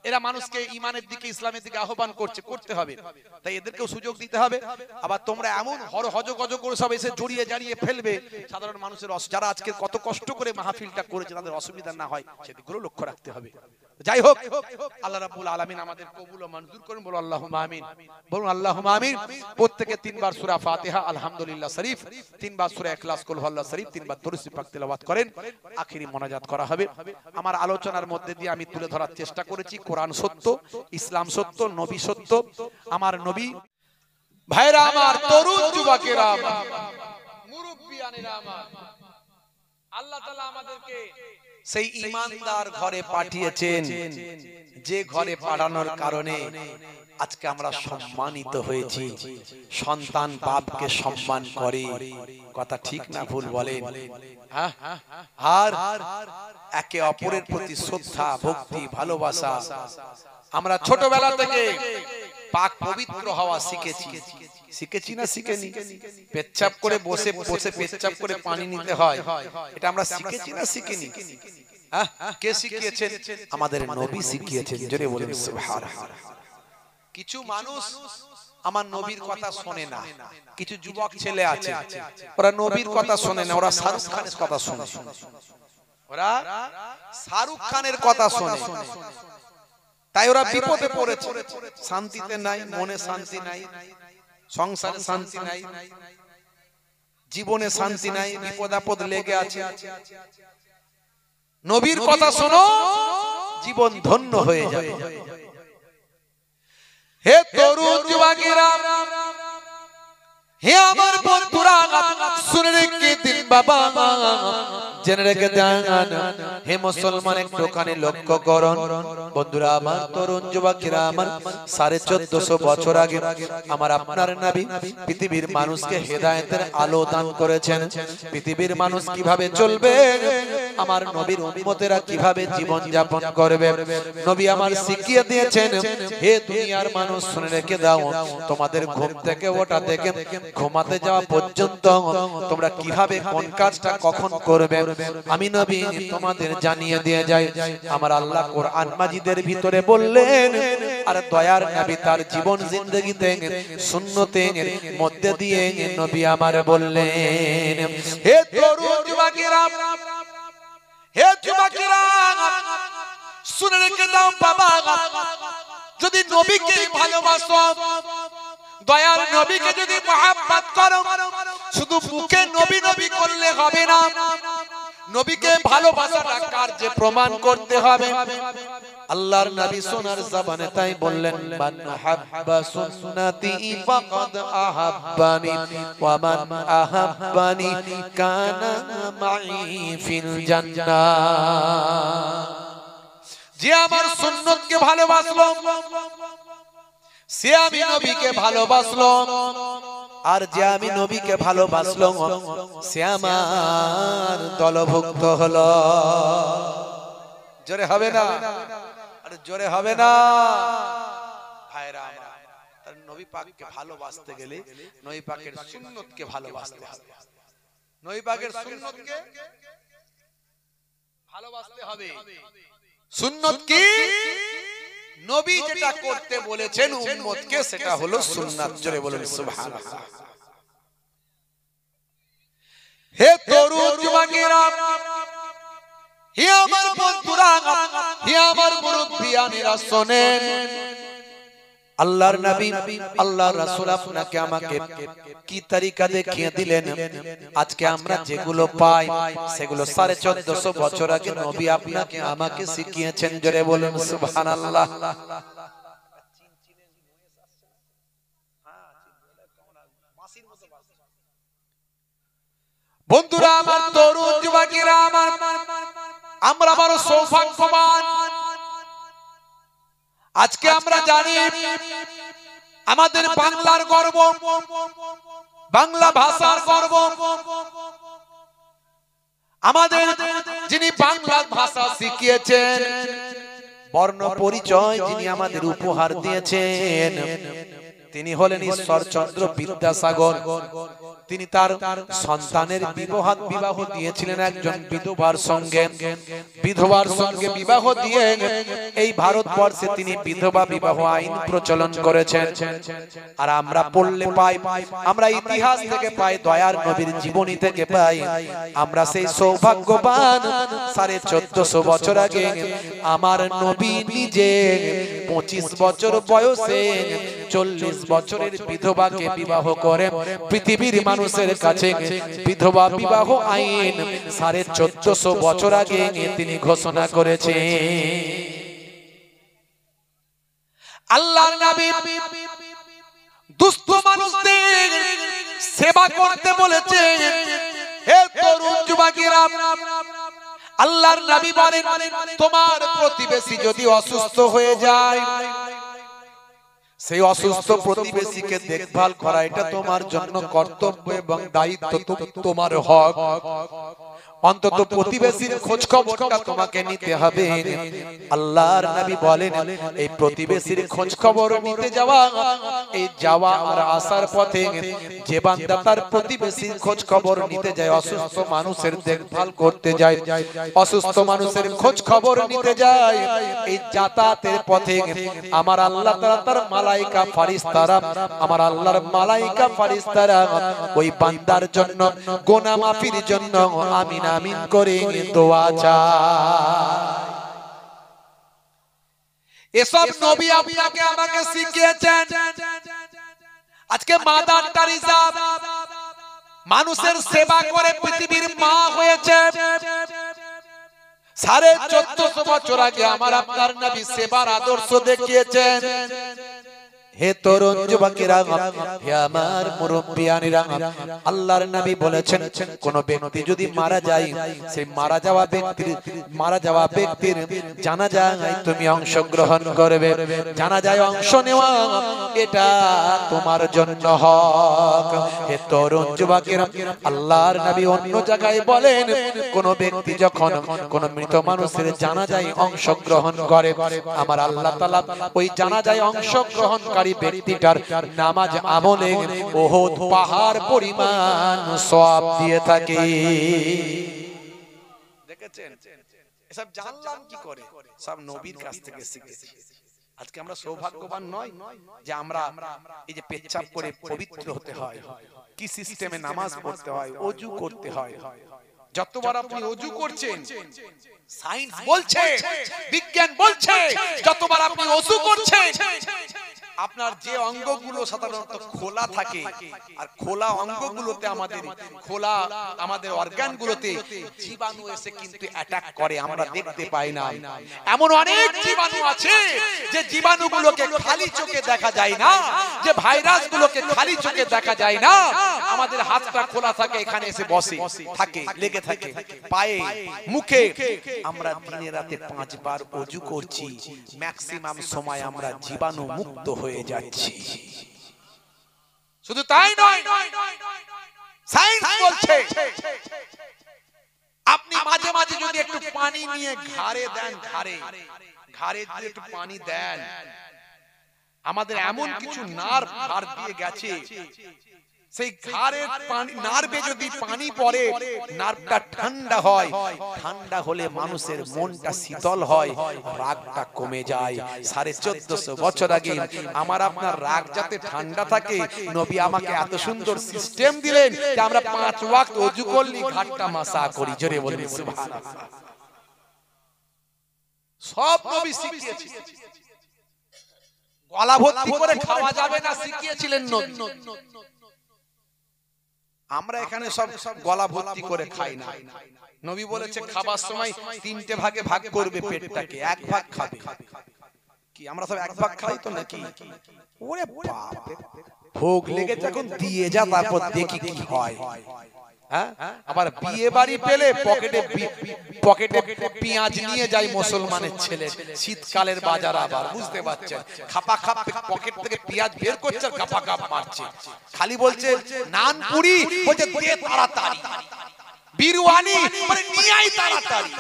এরা মানুষকে ইমানের দিকে, ইসলামের দিকে আহ্বান করছে, করতে হবে, তাই এদেরকেও সুযোগ দিতে হবে। আবার তোমরা এমন হজগজ করে সব এসে জড়িয়ে জারিয়ে ফেলবে, সাধারণ মানুষের যারা আজকে কত কষ্ট করে মাহফিলটা করেছে, তাদের অসুবিধা না হয়, সেদিকগুলো লক্ষ্য রাখতে হবে। যাই হোক, আল্লাহ রাব্বুল আলামিন আমাদের কবুল ও মঞ্জুর করুন, বলুন আল্লাহুম্মা আমিন, বলুন আল্লাহুম্মা আমিন। প্রত্যেকে 3 বার সূরা ফাতিহা, আলহামদুলিল্লাহ শরীফ, 3 বার সূরা ইখলাস, কুল হুয়াল্লাহ শরীফ, 3 বার দরুদ পাক তেলাওয়াত করেন। আখিরি মোনাজাত করা হবে। আমার আলোচনার মধ্যে দিয়ে আমি তুলে ধরার চেষ্টা করেছি, কোরআন সত্য, ইসলাম সত্য, নবী সত্য, আমার নবী। ভাইরা আমার, তরুণ যুবকেরা আমার, মুরব্বিয়ানেরা আমার, আল্লাহ তাআলা আমাদেরকে সেই ঈমানদার ঘরে পাঠিয়েছেন, যে ঘরে পাঠানোর কারণে আজকে আমরা সম্মানিত হয়েছি। সন্তান বাপকে সম্মান করে, কথা ঠিক না ভুল বলেন? আর একে অপরের প্রতি শ্রদ্ধা, ভক্তি, ভালোবাসা, আমরা ছোটবেলা থেকে পাক পবিত্র হওয়া শিখেছি। শিখেছি না শিখেনি? পেচ্ছাপ করে বসে বসে পেচ্ছাপ করে পানি নিতে হয়, এটা আমরা শিখেছি না শিখিনি? কে শিখিয়েছেন? আমাদের নবী শিখিয়েছেন। জোরে বলেন সুবহানাল্লাহ। কিছু মানুষ আমার নবীর কথা শোনে না, কিছু যুবক ছেলে আছে, ওরা নবীর কথা শোনে না, ওরা শাহরুখ খানের কথা শোনে, ওরা শাহরুখ খানের কথা শোনে। তাই ওরা বিপদে পড়েছে, শান্তিতে নাই, মনে শান্তি নাই, সংসারে শান্তি নাই, জীবনে শান্তি নাই, বিপদ আপদ লেগে আছে। নবীর কথা শোনো, জীবন ধন্য হয়ে যাবে। হে তরুণ যুবকেরা, হে আমার বন্ধুরা, শুনে রেখে দিন বাবা, জেনে রেখে দেন। হে মুসলমান, একটুখানি লক্ষ্য করুন বন্ধুরা আমার, তরুণ যুবকেরা আমার, 1450 বছর আগে আমার আপনার নবী পৃথিবীর মানুষকে হেদায়েতের আলো দান করেছেন। পৃথিবীর মানুষ কিভাবে চলবে, আমার নবীর উম্মতেরা কিভাবে জীবন যাপন করবে, নবী আমার শিখিয়ে দিয়েছেন। হে দুনিয়ার মানুষ, শুনে রেখে দাও, তোমাদের ঘুম থেকে ওঠা থেকে ঘুমাতে যাওয়া পর্যন্ত তোমরা কিভাবে কোন কাজটা কখন করবে আমি নবী তোমাদের জানিয়ে দিয়ে যাই। আমার আল্লাহ কোরআন মাজিদের ভিতরে বললেন, আর দয়ার নবী তার জীবন জিন্দেগিতে সুন্নতের মধ্যে দিয়ে নবী আমার বললেন, হে তরুণ যুবকেরা, হে যুবকেরা শুনে রেখে দাও বাবা, যদি নবীকে ভালোবাসো, দয়ার নবীকে যদি মহব্বত করো, শুধু মুখে নবী নবী করলে হবে না, নবীকে ভালোবাসাটা কার্যে প্রমাণ করতে হবে। আল্লাহর নবী সোনার জবানে তাই বললেন, মান হাব্বা সুন্নতি ফাকাদ আহাব্বানি ওয়া মান আহাব্বানি কানা মাই ফিল জান্নাহ। যে আমার সুন্নতকে ভালোবাসলো সে আমি নবীকে ভালোবাসলো, আর যে আমি নবীকে ভালোবাসলো সে আমার দলভুক্ত হলো। জোরে হবে না? আরে জোরে হবে না ভাইরা আমার। তার নবী পাককে ভালোবাসতে গেলে নবী পাকের সুন্নতকে ভালোবাসতে হবে, নবী পাকের সুন্নতকে ভালোবাসতে হবে। সুন্নত কি? নবী যেটা করতে বলেছেন উম্মতকে সেটা হলো সুন্নাত। জোরে বলুন সুবহানাল্লাহ। হে তরুণ যুবকেরা, হে আমার বন্ধুরা, হে আমার মুরব্বিয়ানেরা শোনেন, আল্লাহর নবী আল্লাহর রাসূল আপনাকে আমাকে কি তরিকা দেখিয়ে দিলেন। আজকে আমরা যেগুলো পাই সেগুলো 1450 বছর আগে নবী আপনাকে আমাকে শিখিয়েছেন। জোরে বলুন সুবহানাল্লাহ। বন্ধুরা আমার, তরুণ যুবকেরা আমার, আমরা বড় সৌভাগ্যবান। আজকে আমরা জানি আমাদের বাংলার গর্ব, বাংলা ভাষার গর্ব, আমাদের যিনি বাংলা ভাষা শিখিয়েছেন, বর্ণ পরিচয় যিনি আমাদের উপহার দিয়েছেন, তিনি হলেন ঈশ্বরচন্দ্র বিদ্যাসাগর। তিনি তার সন্তানের বিবাহ দিয়েছিলেন একজন বিধবার সঙ্গে। বিধবার সঙ্গে বিবাহ দিয়ে এই ভারতবর্ষে তিনি বিধবা বিবাহ আইন প্রচলন করেছেন। আর আমরা পড়লে পাই, আমরা ইতিহাস থেকে পাই, দয়ার নবীর জীবনী থেকে পাই, আমরা সেই সৌভাগ্যবান 1450 বছর আগে আমার নবী নিজে 25 বছর বয়সে 40 বছরের বিধবাকে বিবাহ করে পৃথিবীর মানুষের কাছে বিধবা বিবাহ আইন 1450 বছর আগে তিনি ঘোষণা করেছেন। আল্লাহর নবী দুস্থ মানুষদের সেবা করতে বলেছেন। হে তরুণ যুবকেরা, আল্লাহর নবী বলেন, তোমার প্রতিবেশী যদি অসুস্থ হয়ে যায়, সেই অসুস্থ প্রতিবেশীকে দেখভাল করা এটা তোমার জন্য কর্তব্য এবং দায়িত্ব, তোমার হক। অন্তত প্রতিবেশীর খোঁজ খবরটা তোমাকে নিতে হবে। আল্লাহর নবী বলেন, এই প্রতিবেশীর খোঁজ খবর নিতে যাওয়া, এই যাওয়া আর আসার পথে যে বান্দা তার প্রতিবেশীর খোঁজ খবর নিতে যায়, অসুস্থ মানুষের দেখভাল করতে যায়, অসুস্থ মানুষের খোঁজ খবর নিতে যায়, এই যাতায়াতের পথে আমার আল্লাহ তাআলা তার মালায়েকা ফেরেশতারা, আমার আল্লাহর মালায়েকা ফেরেশতারা ওই বান্দার জন্য গুনাহ মাফির জন্য আমিন আমিন করে দোয়া চায়। এসব নবী আপনাকে আমাকে শিখিয়েছেন। আজকে মাদার তেরেসা মানুষের সেবা করে পৃথিবীর মা হয়েছে। 1450 বছর আগে আমার আপনার নবী সেবার আদর্শ দেখিয়েছেন। হে তরুণ যুবকেরা, হে আমার মুরব্বিয়ানেরা, আল্লাহর নবী বলেছেন, কোন ব্যক্তি যদি মারা যায়, সেই মারা যাওয়া ব্যক্তির জানাজায় তুমি অংশগ্রহণ করবে। জানাজায় অংশ নেওয়া এটা তোমার জন্য হক। হে তরুণ যুবকেরা, আল্লাহর নবী অন্য জায়গায় বলেন, কোন ব্যক্তি যখন কোন মৃত মানুষের জানাজায় অংশগ্রহণ করে, আমার আল্লাহ তাআলা ওই জানাজায় অংশগ্রহণকারী নামাজকারী ব্যক্তিটার নামাজ আমলে ওহদ পাহাড় পরিমাণ সওয়াব দিয়ে থাকে। দেখেছেন এসব জানলাম কি করে? সব নবীর কাছ থেকে শিখেছি। আজকে আমরা সৌভাগ্যবান নয় যে আমরা এই যে পেচ্ছাপ করে পবিত্র হতে হয়, কি সিস্টেমে নামাজ পড়তে হয়, ওযু করতে হয়। যতবার আপনি ওযু করছেন, সায়েন্স বলছে, বিজ্ঞান বলছে, যতবার আপনি ওযু করছেন আপনার যে অঙ্গগুলো সাধারণত খোলা থাকে, আর খোলা অঙ্গগুলোতে আমাদের অর্গানগুলোতে জীবাণু এসে কিন্তু অ্যাটাক করে, আমরা দেখতে পাই না। এমন অনেক জীবাণু আছে যে জীবাণুগুলোকে খালি চোখে দেখা যায় না, যে ভাইরাসগুলোকে খালি চোখে দেখা যায় না। আমাদের হাতটা খোলা থাকে, এখানে এসে বসে থাকে, লেগে থাকে পায়ে, মুখে। আমরা দিনে রাতে 5 বার ওযু করছি, ম্যাক্সিমাম সময় আমরা জীবাণু মুক্ত হয়ে যাচ্ছি। শুধু তাই নয়, সায়েন্স বলছে আপনি মাঝে মাঝে যদি একটু পানি নিয়ে ঘাড়ে দেন, ঘাড়ে দিয়ে একটু পানি দেন, আমাদের এমন কিছু নার্ভ ঘাড় দিয়ে গেছে, সেই ঘাড়ের পানি নার্ভে যদি পানি পড়ে নার্ভটা ঠান্ডা হয়, ঠান্ডা হলে মানুষের মনটা শীতল হয়, রাগটা কমে যায়। 1450 বছর আগে আমার আপনার রাগ যাতে ঠান্ডা থাকে, নবী আমাকে এত সুন্দর সিস্টেম দিলেন যে আমরা 5 ওয়াক্ত ওযু করলে ঘাড়টা মাসা করি। জোরে বলেন সুবহানাল্লাহ। সব নবী শিখিয়েছে। গলা ভর্তি করে খাওয়া যাবে না, শিখিয়েছিলেন নবী। আমরা এখানে সব গলা ভর্তি করে খাই না। নবী বলেছে খাবার সময় 3টে ভাগে ভাগ করবে পেটটাকে, 1 ভাগ খাবে। কি আমরা সব 1 ভাগ খাই তো নাকি? ওরে বাপ রে, ভোগ লেগেছে এখন দিয়ে যা, তারপর দেখি কি হয়। হ্যাঁ, আবার বিয়ে বাড়ি পেলে পকেটে পেঁয়াজ নিয়ে যায় মুসলমানের ছেলে। শীতকালের বাজার আবার, বুঝতে পারছেন, খাপা খাপ পকেট থেকে পেঁয়াজ বের করছে আর খাপা খাপ মারছে। খালি বলছে নান পুরি, বলছে দে তাড়াতাড়ি, বিরিয়ানি মানে নিয়ে আই তাড়াতাড়ি,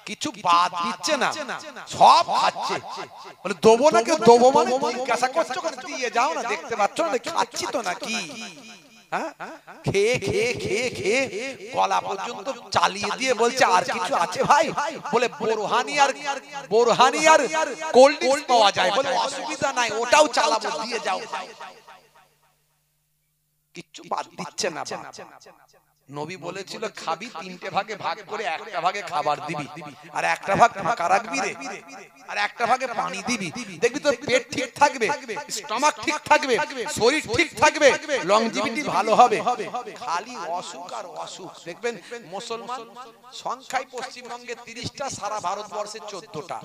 কিছু বাদ দিচ্ছে না, সব খাচ্ছে। বলে দেবো না, কেউ দেবো মানে জিজ্ঞাসা করছো, দিয়ে যাও না, দেখতে পাচ্ছ না খাচ্ছি তো নাকি। খেয়ে খেয়ে খেয়ে খেয়ে গলা পর্যন্ত চালিয়ে দিয়ে বলছে আর কিছু আছে ভাই? বলে বোরহানি আর কোল্ড ড্রিঙ্কস পাওয়া যায়। বলে অসুবিধা নাই, ওটাও চালাবো, দিয়ে যাও। কিচ্ছু বাদ দিচ্ছে না। নবী বলেছিল খাবি 3টে ভাগে ভাগ করে, 1টা ভাগে খাবার দিবি, আর 1টা ভাগ ফাঁকা রাখবি রে, আর 1টা ভাগে পানি দিবি। দেখবি তোর পেট ঠিক থাকবে, স্টমাক ঠিক থাকবে, শরীর ঠিক থাকবে, লংজিভিটি ভালো হবে। খালি অসুখ আর অসুখ। দেখবেন মুসলমান সংখ্যায় পশ্চিমবঙ্গে 30টা, সারা ভারতবর্ষে 14টা।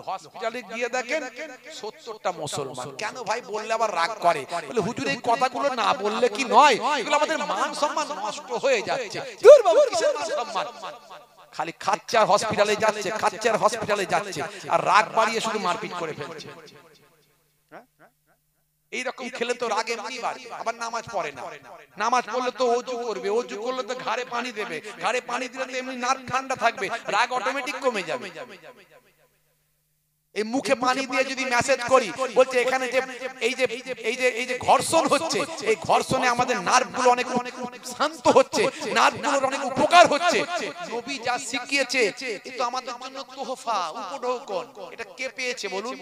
হসপিটালে গিয়ে দেখেন 70টা মুসলমান। কেন ভাই বললে আবার রাগ করে? বলে হুজুর এই কথাগুলো না বললে কি নয়, এগুলো আমাদের মান সম্মান নষ্ট হয়ে যাচ্ছে। দূর বাবু, কিসের মান সম্মান? খালি খাচ্ছে আর হসপিটালে যাচ্ছে, খাচ্ছে আর হসপিটালে যাচ্ছে, আর রাগ বাড়িয়ে শুধু মারপিট করে ফেলছে। এইরকম খেলে তো রাগ এমনি বাড়বে। আবার নামাজ পড়ে না, নামাজ পড়লে তো ওযু করবে, ওযু করলে তো ঘাড়ে পানি দেবে, ঘাড়ে পানি দিলে তো এমনি নার্ভ ঠান্ডা থাকবে, রাগ অটোমেটিক কমে যাবে। এই মুখে পানি দিয়ে যদি মেসেজ করি, বলছে এখানে যে এই যে ঘর্ষণ হচ্ছে, এই ঘর্ষণে আমাদের নার্ভগুলো অনেক শান্ত হচ্ছে, নার্ভগুলোর অনেক উপকার হচ্ছে। নবী যা শিখিয়েছে এ তো আমাদের জন্য তোহফা, উপঢৌকন। এটা কে পেয়েছে বলুন?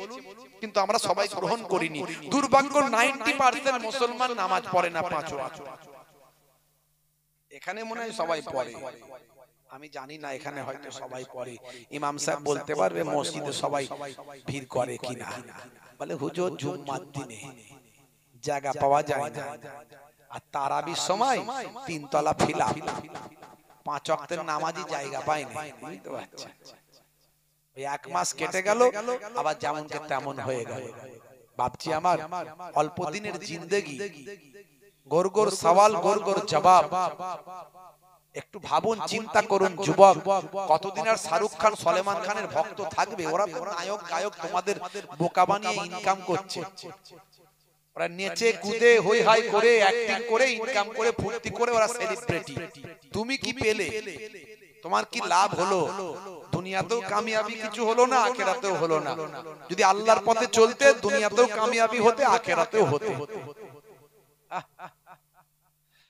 কিন্তু আমরা সবাই গ্রহণ করিনি। দুর্ভাগ্য 90% মুসলমান নামাজ পড়ে না 5 ওয়াক্ত। এখানে মনে হয় সবাই পড়ে, আমি জানি না, এখানে হয়তো সবাই পড়ে। ইমাম সাহেব বলতে পারবে মসজিদে সবাই ভিড় করে কিনা। বলে হুজুর জুম্মার দিনে জায়গা পাওয়া যায় না, আর তারাবির সময় 3 তলা ফিলা, 5 ওয়াক্তের নামাজি জায়গা পায় না। বুঝতে পারছেন? ওই 1 মাস কেটে গেল, আবার যেমনকে তেমন হয়ে গেল। ভাবছি আমার অল্প দিনের জিন্দেগি, গোর গোর সওয়াল, গোর গোর জবাব। একটু ভাবুন, চিন্তা করুন যুবক, কতদিন আর শাহরুখ খান, সলমান খানের ভক্ত থাকবে? ওরা তো নায়ক গায়ক, তোমাদের বোকা বানিয়ে ইনকাম করছে। ওরা নেচে কুদে হই হাই করে, অ্যাক্টিং করে, ইনকাম করে, ফুর্তি করে, ওরা সেলিব্রিটি। তুমি কি পেলে? তোমার কি লাভ হলো? দুনিয়াতেও কামিয়াবি কিছু হলো না, আখেরাতেও হলো না। যদি আল্লাহর পথে চলতে দুনিয়াতেও কামিয়াবি হতে, আখেরাতেও হতে।